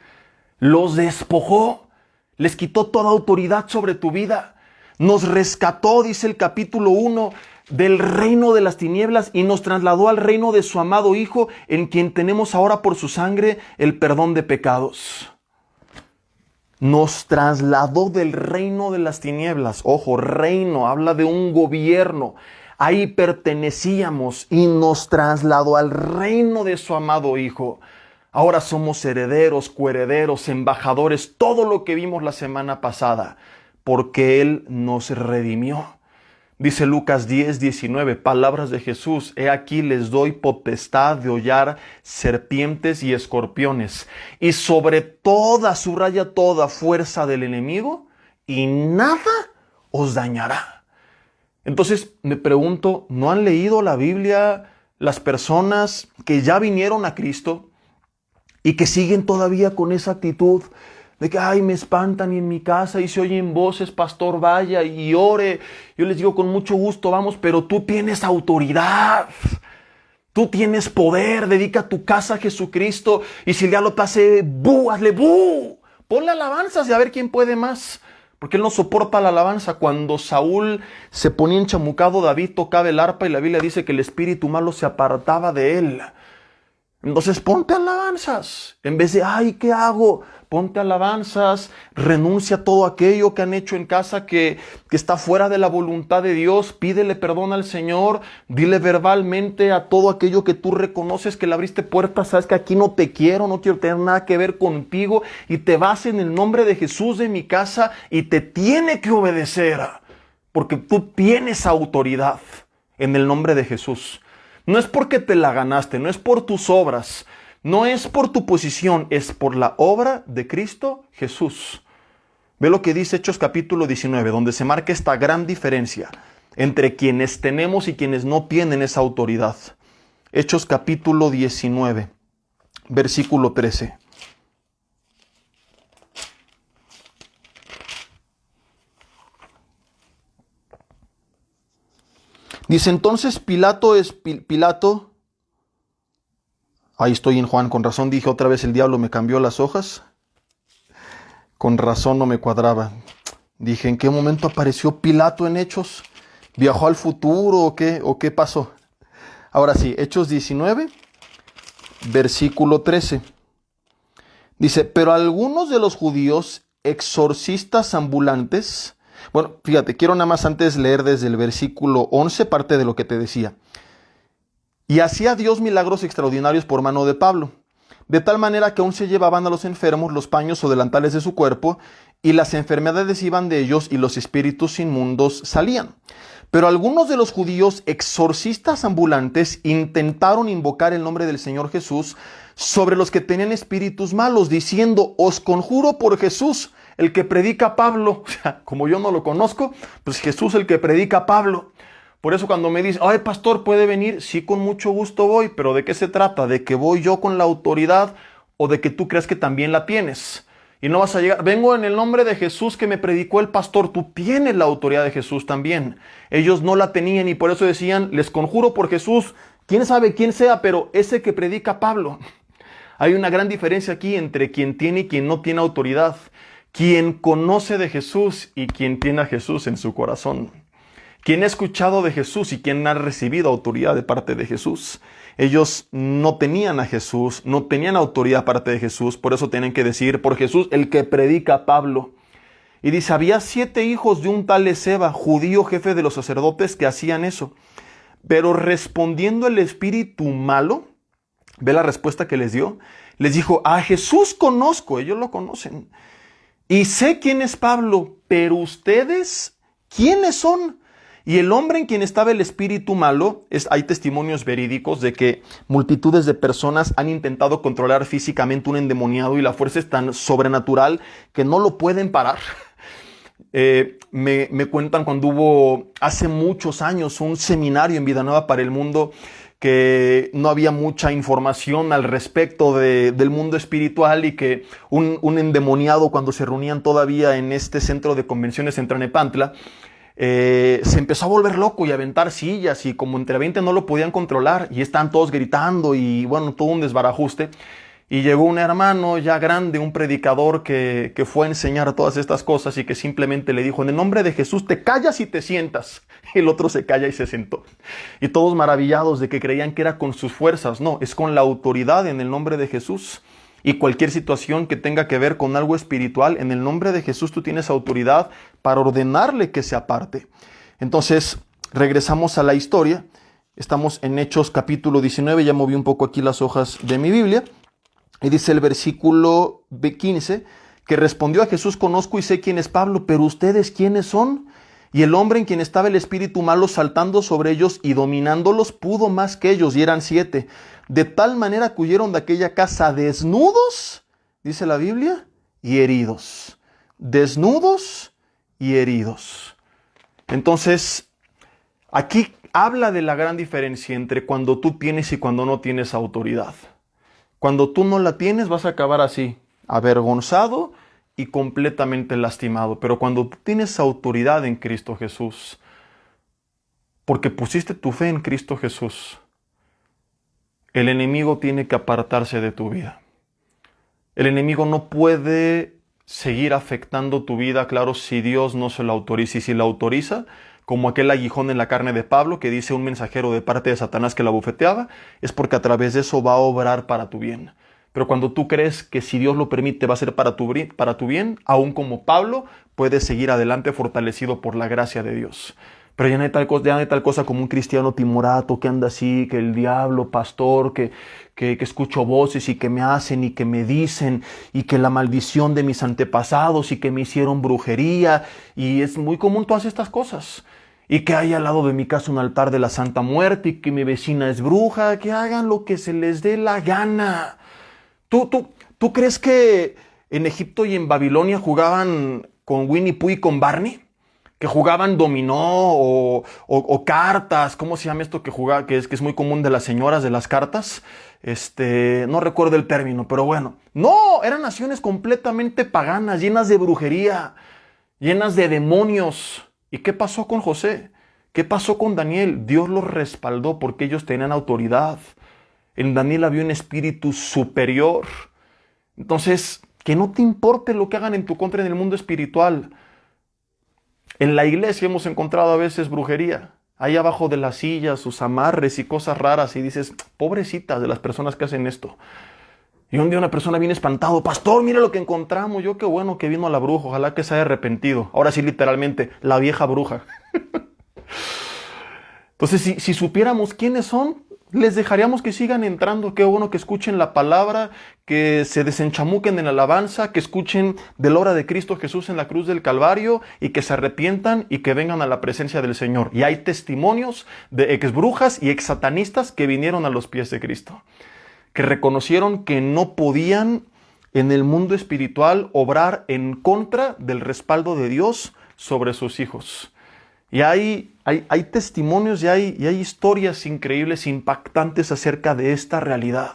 Los despojó, les quitó toda autoridad sobre tu vida. Nos rescató, dice el capítulo 1, del reino de las tinieblas y nos trasladó al reino de su amado Hijo, en quien tenemos ahora por su sangre el perdón de pecados. Nos trasladó del reino de las tinieblas. Ojo, reino, habla de un gobierno. Ahí pertenecíamos y nos trasladó al reino de su amado Hijo. Ahora somos herederos, coherederos, embajadores, todo lo que vimos la semana pasada, porque Él nos redimió. Dice Lucas 10:19, palabras de Jesús: he aquí les doy potestad de hollar serpientes y escorpiones, y sobre toda, subraya toda fuerza del enemigo, y nada os dañará. Entonces me pregunto, ¿no han leído la Biblia las personas que ya vinieron a Cristo y que siguen todavía con esa actitud de que, ay, me espantan y en mi casa y se oyen voces, pastor, vaya y ore? Yo les digo, con mucho gusto, vamos, pero tú tienes autoridad. Tú tienes poder, dedica tu casa a Jesucristo. Y si el diablo te hace bú, hazle bú. Ponle alabanzas y a ver quién puede más. Porque él no soporta la alabanza. Cuando Saúl se ponía enchamucado, David tocaba el arpa y la Biblia dice que el espíritu malo se apartaba de él. Entonces ponte alabanzas. En vez de, ay, ¿qué hago? Ponte alabanzas, renuncia a todo aquello que han hecho en casa que está fuera de la voluntad de Dios. Pídele perdón al Señor, dile verbalmente a todo aquello que tú reconoces que le abriste puertas. Sabes que aquí no te quiero, no quiero tener nada que ver contigo, y te vas en el nombre de Jesús de mi casa y te tiene que obedecer, porque tú tienes autoridad en el nombre de Jesús. No es porque te la ganaste, no es por tus obras, no es por tu posición, es por la obra de Cristo Jesús. Ve lo que dice Hechos capítulo 19, donde se marca esta gran diferencia entre quienes tenemos y quienes no tienen esa autoridad. Hechos capítulo 19, versículo 13. Dice entonces Pilato, ahí estoy en Juan, con razón dije otra vez el diablo me cambió las hojas. Con razón no me cuadraba. Dije, ¿en qué momento apareció Pilato en Hechos? ¿Viajó al futuro o qué pasó? Ahora sí, Hechos 19, versículo 13. Dice, pero algunos de los judíos exorcistas ambulantes. Bueno, fíjate, quiero nada más antes leer desde el versículo 11 parte de lo que te decía. Y hacía Dios milagros extraordinarios por mano de Pablo, de tal manera que aún se llevaban a los enfermos los paños o delantales de su cuerpo, y las enfermedades iban de ellos y los espíritus inmundos salían. Pero algunos de los judíos exorcistas ambulantes intentaron invocar el nombre del Señor Jesús sobre los que tenían espíritus malos, diciendo, os conjuro por Jesús, el que predica Pablo. O sea, como yo no lo conozco, pues Jesús el que predica Pablo. Por eso cuando me dicen, ay, pastor, ¿puede venir? Sí, con mucho gusto voy, pero ¿de qué se trata? ¿De que voy yo con la autoridad o de que tú crees que también la tienes? Y no vas a llegar, vengo en el nombre de Jesús que me predicó el pastor. Tú tienes la autoridad de Jesús también. Ellos no la tenían y por eso decían, les conjuro por Jesús, quién sabe quién sea, pero ese que predica Pablo. Hay una gran diferencia aquí entre quien tiene y quien no tiene autoridad. Quien conoce de Jesús y quien tiene a Jesús en su corazón. Quien ha escuchado de Jesús y quien ha recibido autoridad de parte de Jesús. Ellos no tenían a Jesús, no tenían autoridad de parte de Jesús, por eso tienen que decir por Jesús el que predica Pablo. Y dice, había 7 hijos de un tal Esceva, judío jefe de los sacerdotes, que hacían eso. Pero respondiendo el espíritu malo, ve la respuesta que les dio, les dijo, a Jesús conozco, ellos lo conocen. Y sé quién es Pablo, pero ustedes, ¿quiénes son? Y el hombre en quien estaba el espíritu malo, hay testimonios verídicos de que multitudes de personas han intentado controlar físicamente un endemoniado y la fuerza es tan sobrenatural que no lo pueden parar. Me cuentan cuando hubo hace muchos años un seminario en Vida Nueva para el Mundo, que no había mucha información al respecto del mundo espiritual y que un endemoniado, cuando se reunían todavía en este centro de convenciones en Tlalnepantla, se empezó a volver loco y a aventar sillas y como entre 20 no lo podían controlar y están todos gritando y bueno, todo un desbarajuste. Y llegó un hermano ya grande, un predicador que fue a enseñar todas estas cosas y que simplemente le dijo, en el nombre de Jesús te callas y te sientas. Y el otro se calla y se sentó. Y todos maravillados de que creían que era con sus fuerzas. No, es con la autoridad en el nombre de Jesús. Y cualquier situación que tenga que ver con algo espiritual, en el nombre de Jesús tú tienes autoridad para ordenarle que se aparte. Entonces, regresamos a la historia. Estamos en Hechos capítulo 19, ya moví un poco aquí las hojas de mi Biblia. Y dice el versículo 15, que respondió a Jesús, conozco y sé quién es Pablo, pero ¿ustedes quiénes son? Y el hombre en quien estaba el espíritu malo saltando sobre ellos y dominándolos pudo más que ellos, y eran 7. De tal manera que huyeron de aquella casa desnudos, dice la Biblia, y heridos. Desnudos y heridos. Entonces, aquí habla de la gran diferencia entre cuando tú tienes y cuando no tienes autoridad. Cuando tú no la tienes vas a acabar así, avergonzado y completamente lastimado. Pero cuando tú tienes autoridad en Cristo Jesús, porque pusiste tu fe en Cristo Jesús, el enemigo tiene que apartarse de tu vida. El enemigo no puede seguir afectando tu vida, claro, si Dios no se lo autoriza. Y si lo autoriza, como aquel aguijón en la carne de Pablo que dice un mensajero de parte de Satanás que la bofeteaba, es porque a través de eso va a obrar para tu bien. Pero cuando tú crees que si Dios lo permite va a ser para tu bien, aún como Pablo, puedes seguir adelante fortalecido por la gracia de Dios. Pero ya no hay tal cosa como un cristiano timorato que anda así, que el diablo, pastor, que escucho voces y que me hacen y que me dicen y que la maldición de mis antepasados y que me hicieron brujería. Y es muy común todas estas cosas. Y que hay al lado de mi casa un altar de la Santa Muerte y que mi vecina es bruja, que hagan lo que se les dé la gana. ¿Tú crees que en Egipto y en Babilonia jugaban con Winnie Pooh y con Barney? Que jugaban dominó o cartas, ¿cómo se llama esto que es muy común de las señoras de las cartas? No recuerdo el término, pero bueno. No, eran naciones completamente paganas, llenas de brujería, llenas de demonios. ¿Y qué pasó con José? ¿Qué pasó con Daniel? Dios los respaldó porque ellos tenían autoridad. En Daniel había un espíritu superior. Entonces, que no te importe lo que hagan en tu contra en el mundo espiritual. En la iglesia hemos encontrado a veces brujería. Ahí abajo de las sillas, sus amarres y cosas raras. Y dices, pobrecitas de las personas que hacen esto. Y un día una persona viene espantado. Pastor, mire lo que encontramos. Yo, qué bueno que vino la bruja. Ojalá que se haya arrepentido. Ahora sí, literalmente, la vieja bruja. Entonces, si supiéramos quiénes son, les dejaríamos que sigan entrando. Qué bueno que escuchen la palabra, que se desenchamuquen en la alabanza, que escuchen de la obra de Cristo Jesús en la cruz del Calvario y que se arrepientan y que vengan a la presencia del Señor. Y hay testimonios de exbrujas y exsatanistas que vinieron a los pies de Cristo, que reconocieron que no podían en el mundo espiritual obrar en contra del respaldo de Dios sobre sus hijos. Y hay testimonios y hay historias increíbles, impactantes acerca de esta realidad.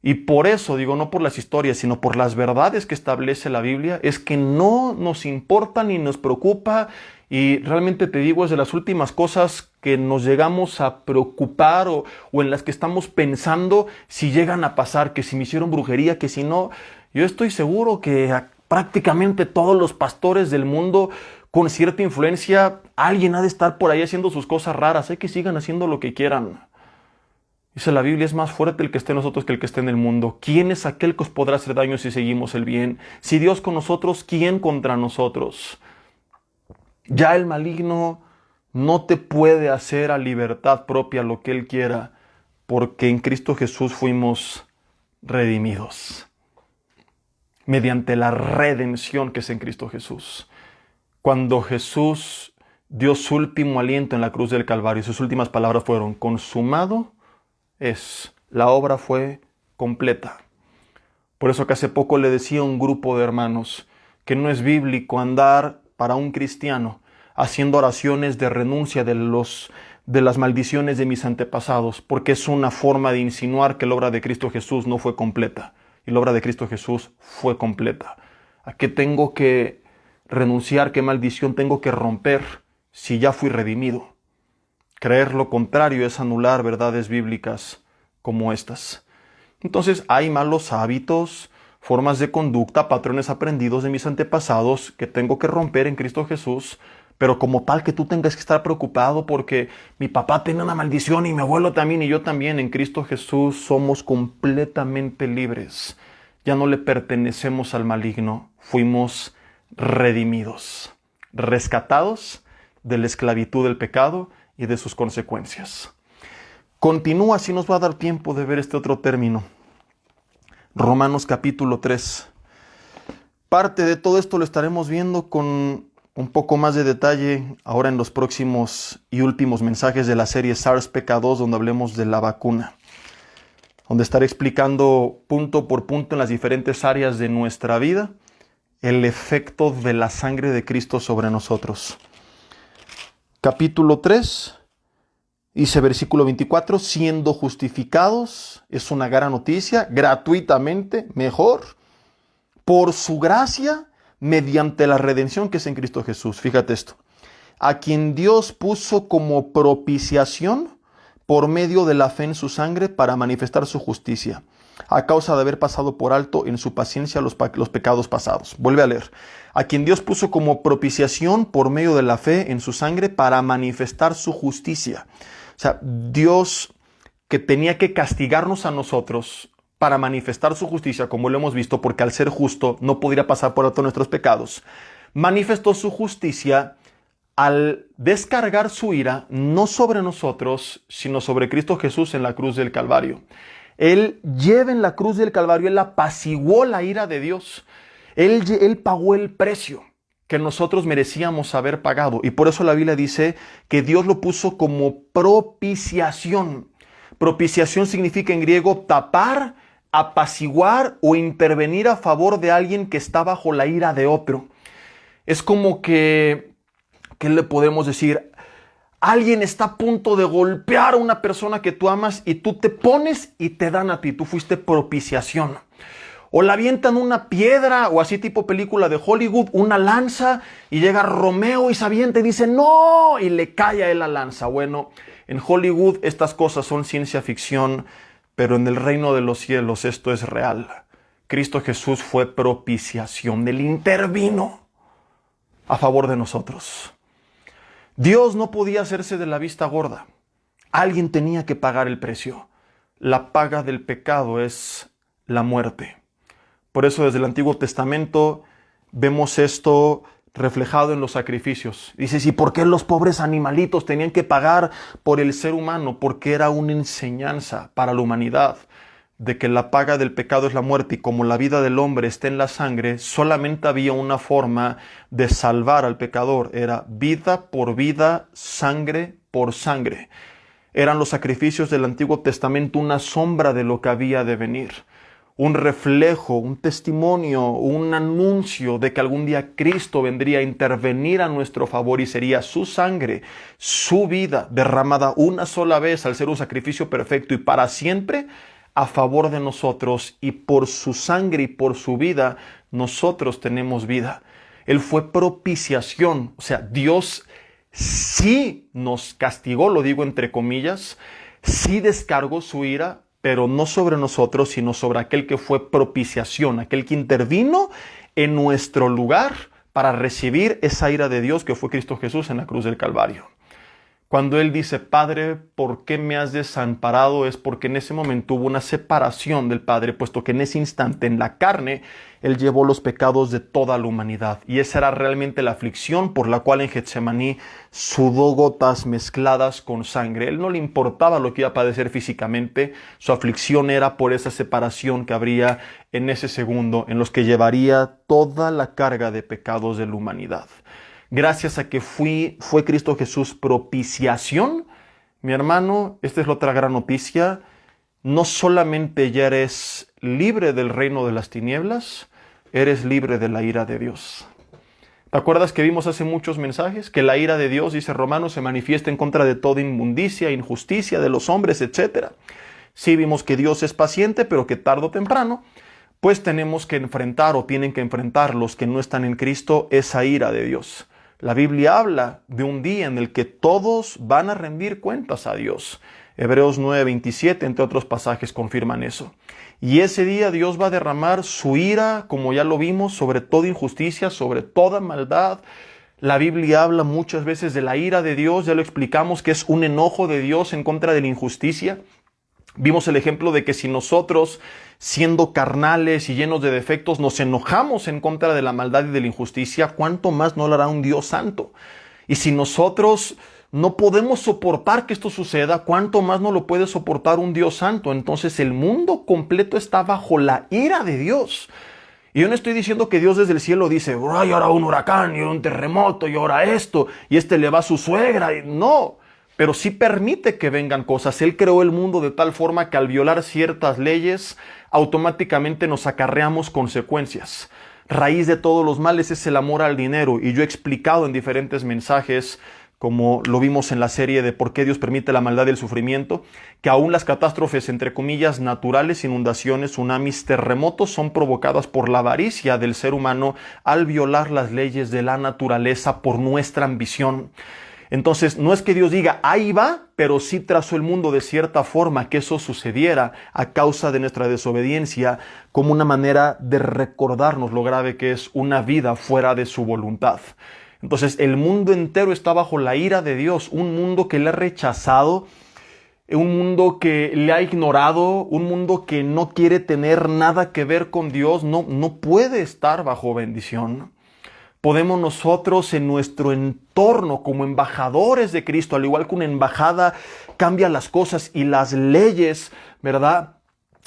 Y por eso, digo, no por las historias, sino por las verdades que establece la Biblia, es que no nos importa ni nos preocupa. Y realmente te digo, es de las últimas cosas que nos llegamos a preocupar o en las que estamos pensando si llegan a pasar, que si me hicieron brujería, que si no. Yo estoy seguro que prácticamente todos los pastores del mundo con cierta influencia, alguien ha de estar por ahí haciendo sus cosas raras. Hay que sigan haciendo lo que quieran. Dice la Biblia, es más fuerte el que esté en nosotros que el que esté en el mundo. ¿Quién es aquel que os podrá hacer daño si seguimos el bien? Si Dios con nosotros, ¿quién contra nosotros? Ya el maligno no te puede hacer a libertad propia lo que él quiera, porque en Cristo Jesús fuimos redimidos. Mediante la redención que es en Cristo Jesús. Cuando Jesús dio su último aliento en la cruz del Calvario, sus últimas palabras fueron, consumado es. La obra fue completa. Por eso que hace poco le decía a un grupo de hermanos que no es bíblico andar para un cristiano haciendo oraciones de renuncia de las maldiciones de mis antepasados, porque es una forma de insinuar que la obra de Cristo Jesús no fue completa. Y la obra de Cristo Jesús fue completa. ¿A qué tengo que renunciar? ¿Qué maldición tengo que romper si ya fui redimido? Creer lo contrario es anular verdades bíblicas como estas. Entonces hay malos hábitos, formas de conducta, patrones aprendidos de mis antepasados que tengo que romper en Cristo Jesús, pero como tal que tú tengas que estar preocupado porque mi papá tiene una maldición y mi abuelo también y yo también, en Cristo Jesús somos completamente libres. Ya no le pertenecemos al maligno, fuimos redimidos, rescatados de la esclavitud del pecado y de sus consecuencias. Continúa, si nos va a dar tiempo de ver este otro término. Romanos capítulo 3. Parte de todo esto lo estaremos viendo con un poco más de detalle ahora en los próximos y últimos mensajes de la serie SARS-CoV-2, donde hablemos de la vacuna, donde estaré explicando punto por punto en las diferentes áreas de nuestra vida el efecto de la sangre de Cristo sobre nosotros. Capítulo 3, dice versículo 24, siendo justificados, es una gran noticia, gratuitamente, mejor, por su gracia, mediante la redención que es en Cristo Jesús. Fíjate esto. A quien Dios puso como propiciación por medio de la fe en su sangre para manifestar su justicia, a causa de haber pasado por alto en su paciencia los pecados pasados. Vuelve a leer. A quien Dios puso como propiciación por medio de la fe en su sangre para manifestar su justicia. O sea, Dios, que tenía que castigarnos a nosotros para manifestar su justicia, como lo hemos visto, porque al ser justo no podría pasar por alto nuestros pecados, manifestó su justicia al descargar su ira no sobre nosotros, sino sobre Cristo Jesús en la cruz del Calvario. Él lleva en la cruz del Calvario, Él apaciguó la ira de Dios. Él pagó el precio que nosotros merecíamos haber pagado. Y por eso la Biblia dice que Dios lo puso como propiciación. Propiciación significa en griego tapar, apaciguar o intervenir a favor de alguien que está bajo la ira de otro. Es como que, ¿qué le podemos decir? Alguien está a punto de golpear a una persona que tú amas y tú te pones y te dan a ti. Tú fuiste propiciación. O le avientan una piedra, o así tipo película de Hollywood, una lanza, y llega Romeo y se avienta y dice ¡no! Y le cae a él la lanza. Bueno, en Hollywood estas cosas son ciencia ficción, pero en el reino de los cielos esto es real. Cristo Jesús fue propiciación. Él intervino a favor de nosotros. Dios no podía hacerse de la vista gorda. Alguien tenía que pagar el precio. La paga del pecado es la muerte. Por eso desde el Antiguo Testamento vemos esto reflejado en los sacrificios. Dices, ¿y por qué los pobres animalitos tenían que pagar por el ser humano? Porque era una enseñanza para la humanidad de que la paga del pecado es la muerte, y como la vida del hombre está en la sangre, solamente había una forma de salvar al pecador. Era vida por vida, sangre por sangre. Eran los sacrificios del Antiguo Testamento una sombra de lo que había de venir. Un reflejo, un testimonio, un anuncio de que algún día Cristo vendría a intervenir a nuestro favor y sería su sangre, su vida derramada una sola vez al ser un sacrificio perfecto y para siempre a favor de nosotros, y por su sangre y por su vida nosotros tenemos vida. Él fue propiciación, o sea, Dios sí nos castigó, lo digo entre comillas, sí descargó su ira, pero no sobre nosotros, sino sobre aquel que fue propiciación, aquel que intervino en nuestro lugar para recibir esa ira de Dios que fue Cristo Jesús en la cruz del Calvario. Cuando Él dice, Padre, ¿por qué me has desamparado? Es porque en ese momento hubo una separación del Padre, puesto que en ese instante, en la carne, Él llevó los pecados de toda la humanidad. Y esa era realmente la aflicción por la cual en Getsemaní sudó gotas mezcladas con sangre. Él no le importaba lo que iba a padecer físicamente, su aflicción era por esa separación que habría en ese segundo, en los que llevaría toda la carga de pecados de la humanidad. Gracias a que fue Cristo Jesús propiciación, mi hermano, esta es la otra gran noticia, no solamente ya eres libre del reino de las tinieblas, eres libre de la ira de Dios. ¿Te acuerdas que vimos hace muchos mensajes? Que la ira de Dios, dice Romanos, se manifiesta en contra de toda inmundicia, injusticia de los hombres, etc. Sí vimos que Dios es paciente, pero que tarde o temprano, pues tenemos que enfrentar o tienen que enfrentar los que no están en Cristo esa ira de Dios. La Biblia habla de un día en el que todos van a rendir cuentas a Dios. Hebreos 9:27, entre otros pasajes, confirman eso. Y ese día Dios va a derramar su ira, como ya lo vimos, sobre toda injusticia, sobre toda maldad. La Biblia habla muchas veces de la ira de Dios, ya lo explicamos, que es un enojo de Dios en contra de la injusticia. Vimos el ejemplo de que si nosotros, siendo carnales y llenos de defectos, nos enojamos en contra de la maldad y de la injusticia, ¿cuánto más no lo hará un Dios santo? Y si nosotros no podemos soportar que esto suceda, ¿cuánto más no lo puede soportar un Dios santo? Entonces el mundo completo está bajo la ira de Dios. Y yo no estoy diciendo que Dios desde el cielo dice, ay, ahora un huracán, y un terremoto, y ahora esto, y le va a su suegra. No, pero sí permite que vengan cosas. Él creó el mundo de tal forma que al violar ciertas leyes, automáticamente nos acarreamos consecuencias. Raíz de todos los males es el amor al dinero. Y yo he explicado en diferentes mensajes, como lo vimos en la serie de por qué Dios permite la maldad y el sufrimiento, que aún las catástrofes, entre comillas, naturales, inundaciones, tsunamis, terremotos, son provocadas por la avaricia del ser humano al violar las leyes de la naturaleza por nuestra ambición. Entonces, no es que Dios diga, ahí va, pero sí trazó el mundo de cierta forma que eso sucediera a causa de nuestra desobediencia, como una manera de recordarnos lo grave que es una vida fuera de su voluntad. Entonces, el mundo entero está bajo la ira de Dios, un mundo que le ha rechazado, un mundo que le ha ignorado, un mundo que no quiere tener nada que ver con Dios, no puede estar bajo bendición. Podemos nosotros en nuestro entorno como embajadores de Cristo, al igual que una embajada cambia las cosas y las leyes, ¿verdad?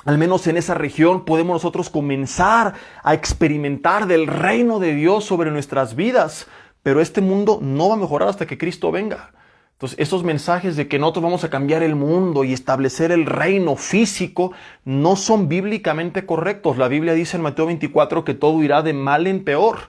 Al menos en esa región podemos nosotros comenzar a experimentar del reino de Dios sobre nuestras vidas, pero este mundo no va a mejorar hasta que Cristo venga. Entonces, esos mensajes de que nosotros vamos a cambiar el mundo y establecer el reino físico no son bíblicamente correctos. La Biblia dice en Mateo 24 que todo irá de mal en peor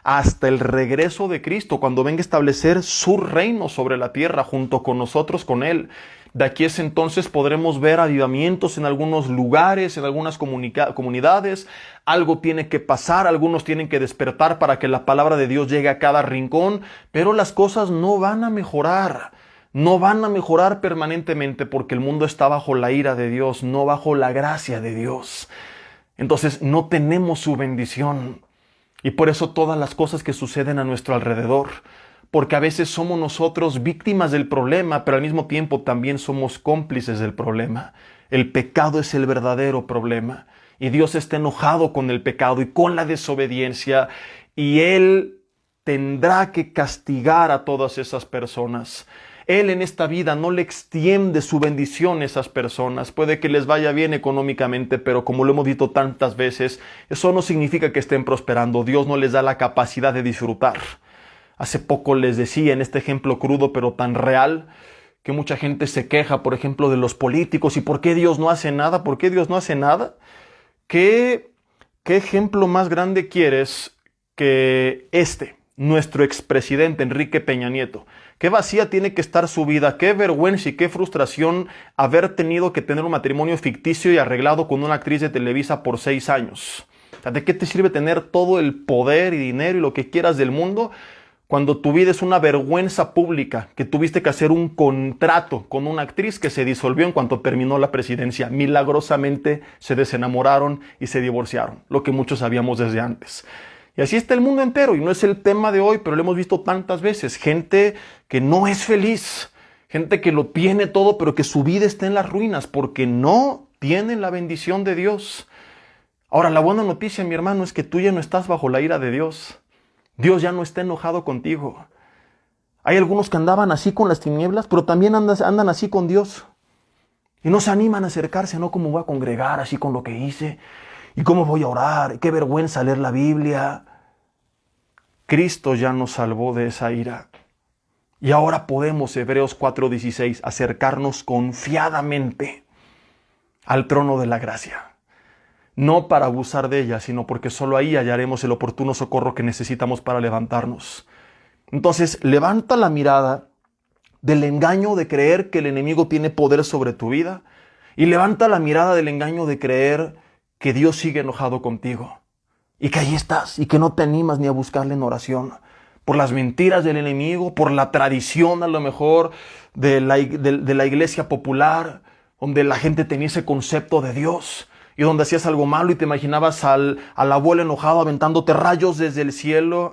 hasta el regreso de Cristo, cuando venga a establecer su reino sobre la tierra junto con nosotros, con Él. De aquí a ese entonces podremos ver avivamientos en algunos lugares, en algunas comunidades. Algo tiene que pasar, algunos tienen que despertar para que la palabra de Dios llegue a cada rincón, pero las cosas no van a mejorar. No van a mejorar permanentemente porque el mundo está bajo la ira de Dios, no bajo la gracia de Dios. Entonces no tenemos su bendición. Y por eso todas las cosas que suceden a nuestro alrededor, porque a veces somos nosotros víctimas del problema, pero al mismo tiempo también somos cómplices del problema. El pecado es el verdadero problema, y Dios está enojado con el pecado y con la desobediencia, y Él tendrá que castigar a todas esas personas. Él en esta vida no le extiende su bendición a esas personas. Puede que les vaya bien económicamente, pero como lo hemos visto tantas veces, eso no significa que estén prosperando. Dios no les da la capacidad de disfrutar. Hace poco les decía en este ejemplo crudo pero tan real, que mucha gente se queja, por ejemplo, de los políticos. ¿Y por qué Dios no hace nada? ¿Por qué Dios no hace nada? ¿Qué ejemplo más grande quieres que nuestro expresidente Enrique Peña Nieto? Qué vacía tiene que estar su vida, qué vergüenza y qué frustración haber tenido que tener un matrimonio ficticio y arreglado con una actriz de Televisa por 6 años. ¿De qué te sirve tener todo el poder y dinero y lo que quieras del mundo cuando tu vida es una vergüenza pública, que tuviste que hacer un contrato con una actriz que se disolvió en cuanto terminó la presidencia? Milagrosamente se desenamoraron y se divorciaron, lo que muchos sabíamos desde antes. Y así está el mundo entero, y no es el tema de hoy, pero lo hemos visto tantas veces. Gente que no es feliz, gente que lo tiene todo, pero que su vida está en las ruinas porque no tienen la bendición de Dios. Ahora, la buena noticia, mi hermano, es que tú ya no estás bajo la ira de Dios. Dios ya no está enojado contigo. Hay algunos que andaban así con las tinieblas, pero también andan así con Dios. Y no se animan a acercarse, ¿no? ¿Cómo voy a congregar así con lo que hice? ¿Y cómo voy a orar? Qué vergüenza leer la Biblia. Cristo ya nos salvó de esa ira. Y ahora podemos, Hebreos 4:16, acercarnos confiadamente al trono de la gracia. No para abusar de ella, sino porque solo ahí hallaremos el oportuno socorro que necesitamos para levantarnos. Entonces, levanta la mirada del engaño de creer que el enemigo tiene poder sobre tu vida, y levanta la mirada del engaño de creer que Dios sigue enojado contigo y que ahí estás y que no te animas ni a buscarle en oración. por las mentiras del enemigo, por la tradición a lo mejor de la iglesia popular, donde la gente tenía ese concepto de Dios y donde hacías algo malo y te imaginabas al abuelo enojado aventándote rayos desde el cielo.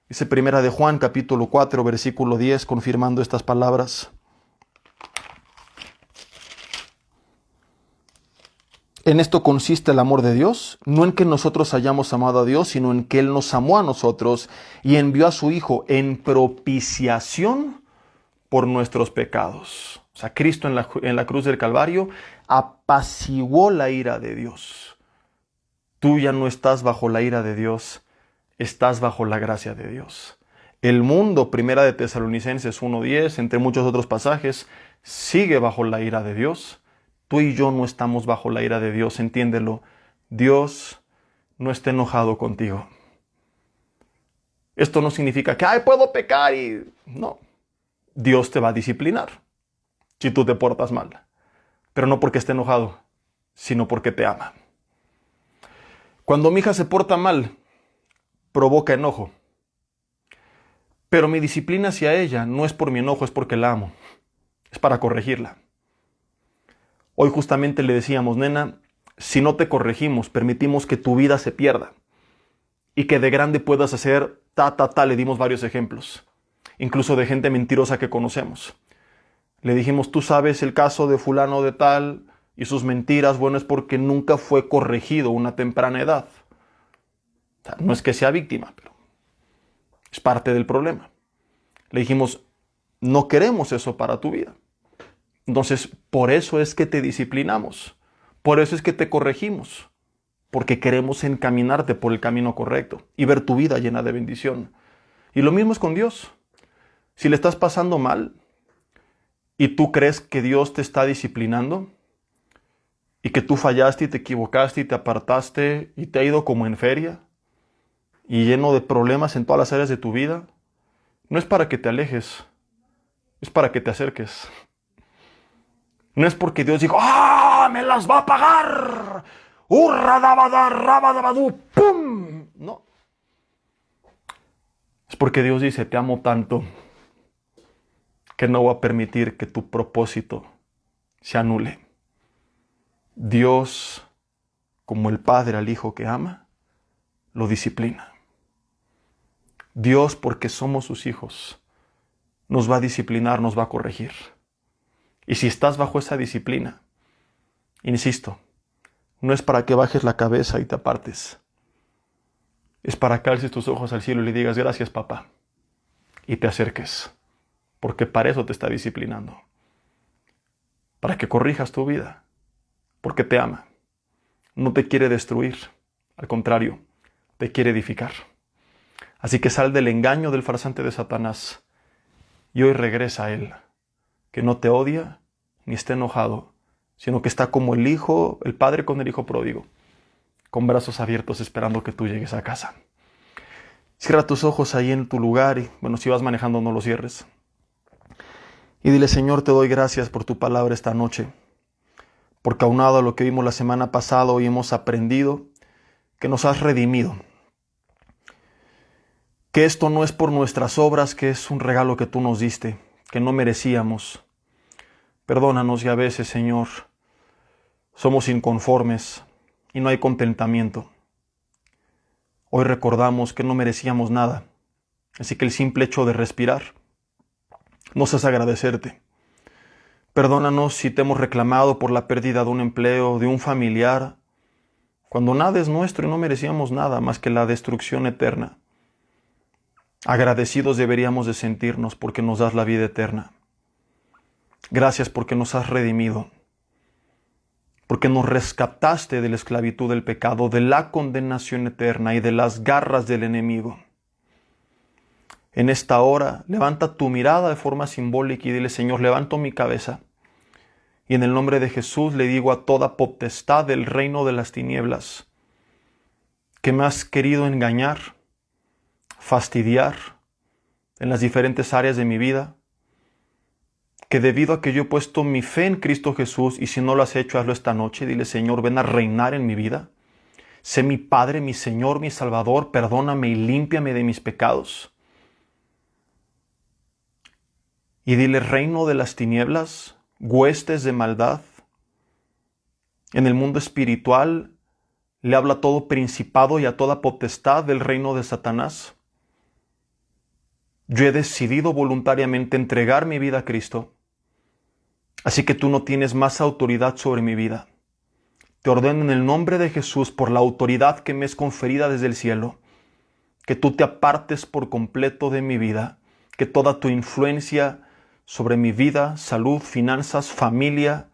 Dice Primera de Juan, capítulo 4, versículo 10, confirmando estas palabras. En esto consiste el amor de Dios, no en que nosotros hayamos amado a Dios, sino en que Él nos amó a nosotros y envió a su Hijo en propiciación por nuestros pecados. O sea, Cristo en la cruz del Calvario apaciguó la ira de Dios. Tú ya no estás bajo la ira de Dios, estás bajo la gracia de Dios. El mundo, Primera de Tesalonicenses 1:10, entre muchos otros pasajes, sigue bajo la ira de Dios. Tú y yo no estamos bajo la ira de Dios, entiéndelo. Dios no está enojado contigo. Esto no significa que, puedo pecar y... No. Dios te va a disciplinar si tú te portas mal. Pero no porque esté enojado, sino porque te ama. Cuando mi hija se porta mal, provoca enojo. Pero mi disciplina hacia ella no es por mi enojo, es porque la amo. Es para corregirla. Hoy justamente le decíamos, nena, si no te corregimos, permitimos que tu vida se pierda y que de grande puedas hacer le dimos varios ejemplos, incluso de gente mentirosa que conocemos. Le dijimos, tú sabes el caso de fulano de tal y sus mentiras, bueno, es porque nunca fue corregido a una temprana edad. O sea, no es que sea víctima, pero es parte del problema. Le dijimos, no queremos eso para tu vida. Entonces, por eso es que te disciplinamos, por eso es que te corregimos, porque queremos encaminarte por el camino correcto y ver tu vida llena de bendición. Y lo mismo es con Dios. Si le estás pasando mal y tú crees que Dios te está disciplinando y que tú fallaste y te equivocaste y te apartaste y te ha ido como en feria y lleno de problemas en todas las áreas de tu vida, no es para que te alejes, es para que te acerques. No es porque Dios dijo, me las va a pagar. ¡Hurra, dabada, rabadabadú! ¡Pum! No. Es porque Dios dice, te amo tanto que no voy a permitir que tu propósito se anule. Dios, como el Padre al Hijo que ama, lo disciplina. Dios, porque somos sus hijos, nos va a disciplinar, nos va a corregir. Y si estás bajo esa disciplina, insisto, no es para que bajes la cabeza y te apartes. Es para que alces tus ojos al cielo y le digas, gracias papá, y te acerques, porque para eso te está disciplinando. Para que corrijas tu vida, porque te ama. No te quiere destruir, al contrario, te quiere edificar. Así que sal del engaño del farsante de Satanás y hoy regresa a él, que no te odia ni está enojado, sino que está como el padre con el hijo pródigo, con brazos abiertos esperando que tú llegues a casa. Cierra tus ojos ahí en tu lugar y, si vas manejando no los cierres. Y dile, Señor, te doy gracias por tu palabra esta noche, porque aunado a lo que vimos la semana pasada, hoy hemos aprendido que nos has redimido, que esto no es por nuestras obras, que es un regalo que tú nos diste, que no merecíamos. Perdónanos y a veces, Señor, somos inconformes y no hay contentamiento. Hoy recordamos que no merecíamos nada, así que el simple hecho de respirar nos hace agradecerte. Perdónanos si te hemos reclamado por la pérdida de un empleo, de un familiar, cuando nada es nuestro y no merecíamos nada más que la destrucción eterna. Agradecidos deberíamos de sentirnos porque nos das la vida eterna. Gracias porque nos has redimido, porque nos rescataste de la esclavitud del pecado, de la condenación eterna y de las garras del enemigo. En esta hora, levanta tu mirada de forma simbólica y dile, Señor, levanto mi cabeza. Y en el nombre de Jesús le digo a toda potestad del reino de las tinieblas que me has querido engañar, fastidiar en las diferentes áreas de mi vida, que debido a que yo he puesto mi fe en Cristo Jesús, y si no lo has hecho, hazlo esta noche, dile, Señor, ven a reinar en mi vida. Sé mi Padre, mi Señor, mi Salvador, perdóname y límpiame de mis pecados. y dile: reino de las tinieblas, huestes de maldad. En el mundo espiritual le habla a todo principado y a toda potestad del reino de Satanás. Yo he decidido voluntariamente entregar mi vida a Cristo, así que tú no tienes más autoridad sobre mi vida. Te ordeno en el nombre de Jesús, por la autoridad que me es conferida desde el cielo, que tú te apartes por completo de mi vida, que toda tu influencia sobre mi vida, salud, finanzas, familia,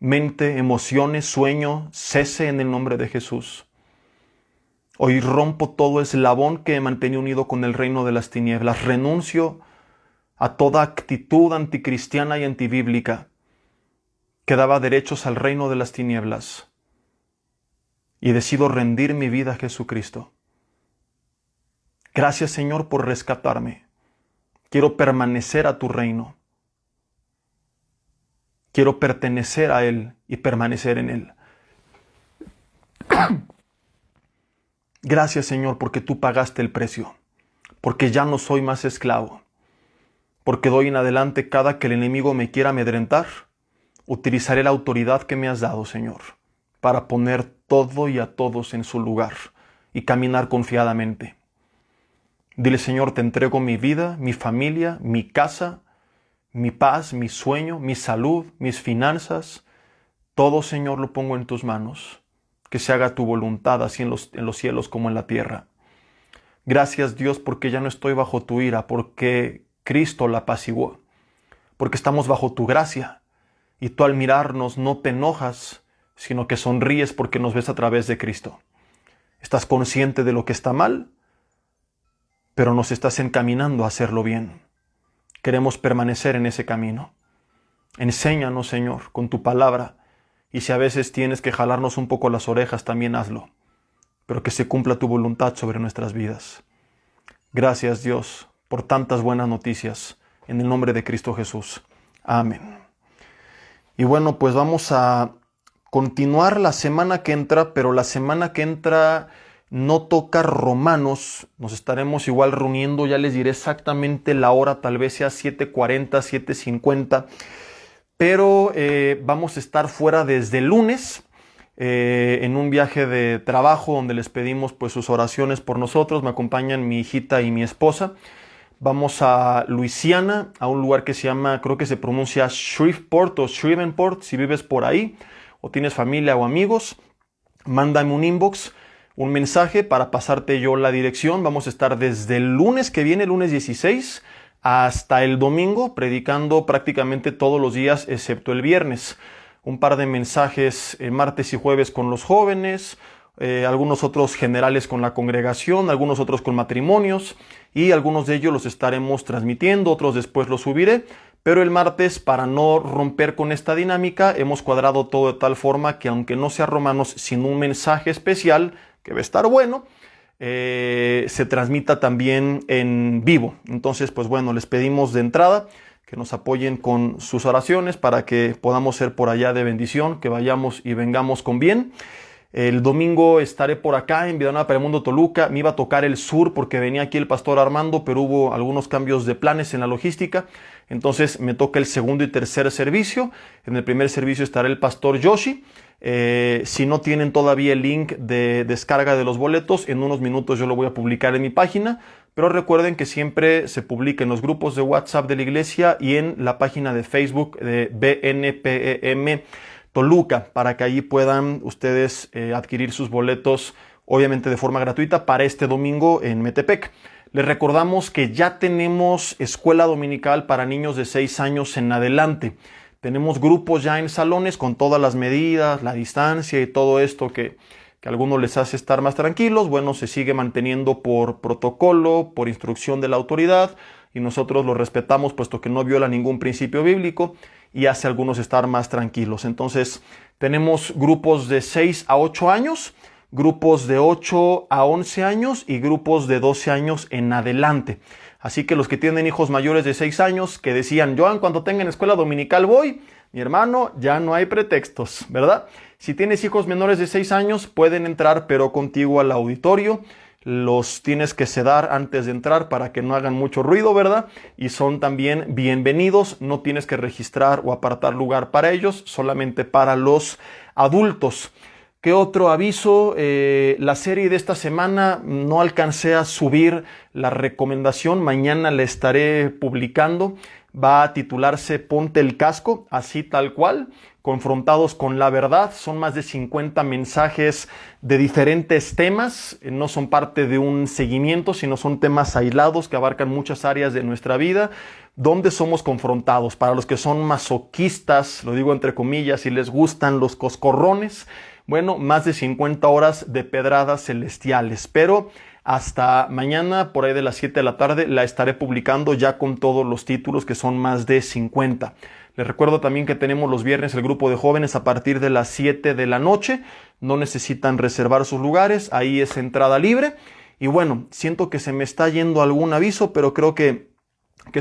mente, emociones, sueño, cese en el nombre de Jesús. Hoy rompo todo eslabón que me mantenía unido con el reino de las tinieblas. Renuncio a toda actitud anticristiana y antibíblica que daba derechos al reino de las tinieblas. Y decido rendir mi vida a Jesucristo. Gracias, Señor, por rescatarme. Quiero permanecer a tu reino. Quiero pertenecer a Él y permanecer en Él. Gracias, Señor, porque tú pagaste el precio, porque ya no soy más esclavo, porque doy en adelante cada que el enemigo me quiera amedrentar, utilizaré la autoridad que me has dado, Señor, para poner todo y a todos en su lugar y caminar confiadamente. Dile: Señor, te entrego mi vida, mi familia, mi casa, mi paz, mi sueño, mi salud, mis finanzas. Todo, Señor, lo pongo en tus manos. Que se haga tu voluntad, así en los cielos como en la tierra. Gracias, Dios, porque ya no estoy bajo tu ira, porque Cristo la apaciguó, porque estamos bajo tu gracia, y tú al mirarnos no te enojas, sino que sonríes porque nos ves a través de Cristo. Estás consciente de lo que está mal, pero nos estás encaminando a hacerlo bien. Queremos permanecer en ese camino. Enséñanos, Señor, con tu palabra. Y si a veces tienes que jalarnos un poco las orejas, también hazlo. Pero que se cumpla tu voluntad sobre nuestras vidas. Gracias, Dios, por tantas buenas noticias. En el nombre de Cristo Jesús. Amén. Y bueno, pues vamos a continuar la semana que entra, pero la semana que entra no toca Romanos. Nos estaremos igual reuniendo, ya les diré exactamente la hora, tal vez sea 7:40, 7:50. Pero vamos a estar fuera desde el lunes en un viaje de trabajo donde les pedimos pues sus oraciones por nosotros. Me acompañan mi hijita y mi esposa. Vamos a Luisiana, a un lugar que se llama, creo que se pronuncia Shreveport o Shreveport. Si vives por ahí o tienes familia o amigos, mándame un inbox, un mensaje para pasarte yo la dirección. Vamos a estar desde el lunes que viene, el lunes 16, hasta el domingo, predicando prácticamente todos los días, excepto el viernes. Un par de mensajes martes y jueves con los jóvenes, algunos otros generales con la congregación, algunos otros con matrimonios, y algunos de ellos los estaremos transmitiendo, otros después los subiré. Pero el martes, para no romper con esta dinámica, hemos cuadrado todo de tal forma que aunque no sea Romanos, sino un mensaje especial, que va a estar bueno, se transmita también en vivo. Entonces, pues bueno, les pedimos de entrada que nos apoyen con sus oraciones para que podamos ser por allá de bendición, que vayamos y vengamos con bien. El domingo estaré por acá en Villanueva para el Mundo, Toluca. Me iba a tocar el sur porque venía aquí el pastor Armando, pero hubo algunos cambios de planes en la logística. Entonces me toca el segundo y tercer servicio. En el primer servicio estará el pastor Yoshi. Si no tienen todavía el link de descarga de los boletos, en unos minutos yo lo voy a publicar en mi página. Pero recuerden que siempre se publica en los grupos de WhatsApp de la iglesia y en la página de Facebook de BNPEM Toluca, para que allí puedan ustedes adquirir sus boletos, obviamente de forma gratuita, para este domingo en Metepec. Les recordamos que ya tenemos escuela dominical para niños de 6 años en adelante. Tenemos grupos ya en salones con todas las medidas, la distancia y todo esto que a algunos les hace estar más tranquilos. Bueno, se sigue manteniendo por protocolo, por instrucción de la autoridad, y nosotros lo respetamos puesto que no viola ningún principio bíblico y hace a algunos estar más tranquilos. Entonces, tenemos grupos de 6 a 8 años, grupos de 8 a 11 años y grupos de 12 años en adelante. Así que los que tienen hijos mayores de 6 años que decían, yo en cuanto tengan escuela dominical voy, mi hermano, ya no hay pretextos, ¿verdad? Si tienes hijos menores de 6 años, pueden entrar, pero contigo al auditorio. los tienes que sedar antes de entrar para que no hagan mucho ruido, ¿verdad? Y son también bienvenidos, no tienes que registrar o apartar lugar para ellos, solamente para los adultos. ¿Qué otro aviso? La serie de esta semana no alcancé a subir la recomendación, mañana la estaré publicando. Va a titularse Ponte el casco, así tal cual, confrontados con la verdad. Son más de 50 mensajes de diferentes temas, no son parte de un seguimiento, sino son temas aislados que abarcan muchas áreas de nuestra vida, donde somos confrontados. Para los que son masoquistas, lo digo entre comillas, y les gustan los coscorrones, bueno, más de 50 horas de pedradas celestiales, pero hasta mañana, por ahí de las 7 de la tarde, la estaré publicando ya con todos los títulos, que son más de 50. Les recuerdo también que tenemos los viernes el grupo de jóvenes a partir de las 7 de la noche. No necesitan reservar sus lugares, ahí es entrada libre. Y bueno, siento que se me está yendo algún aviso, pero creo que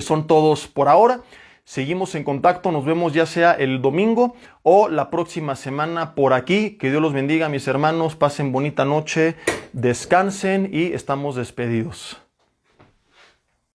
son todos por ahora. Seguimos en contacto, nos vemos ya sea el domingo o la próxima semana por aquí. Que Dios los bendiga, mis hermanos, pasen bonita noche, descansen y estamos despedidos.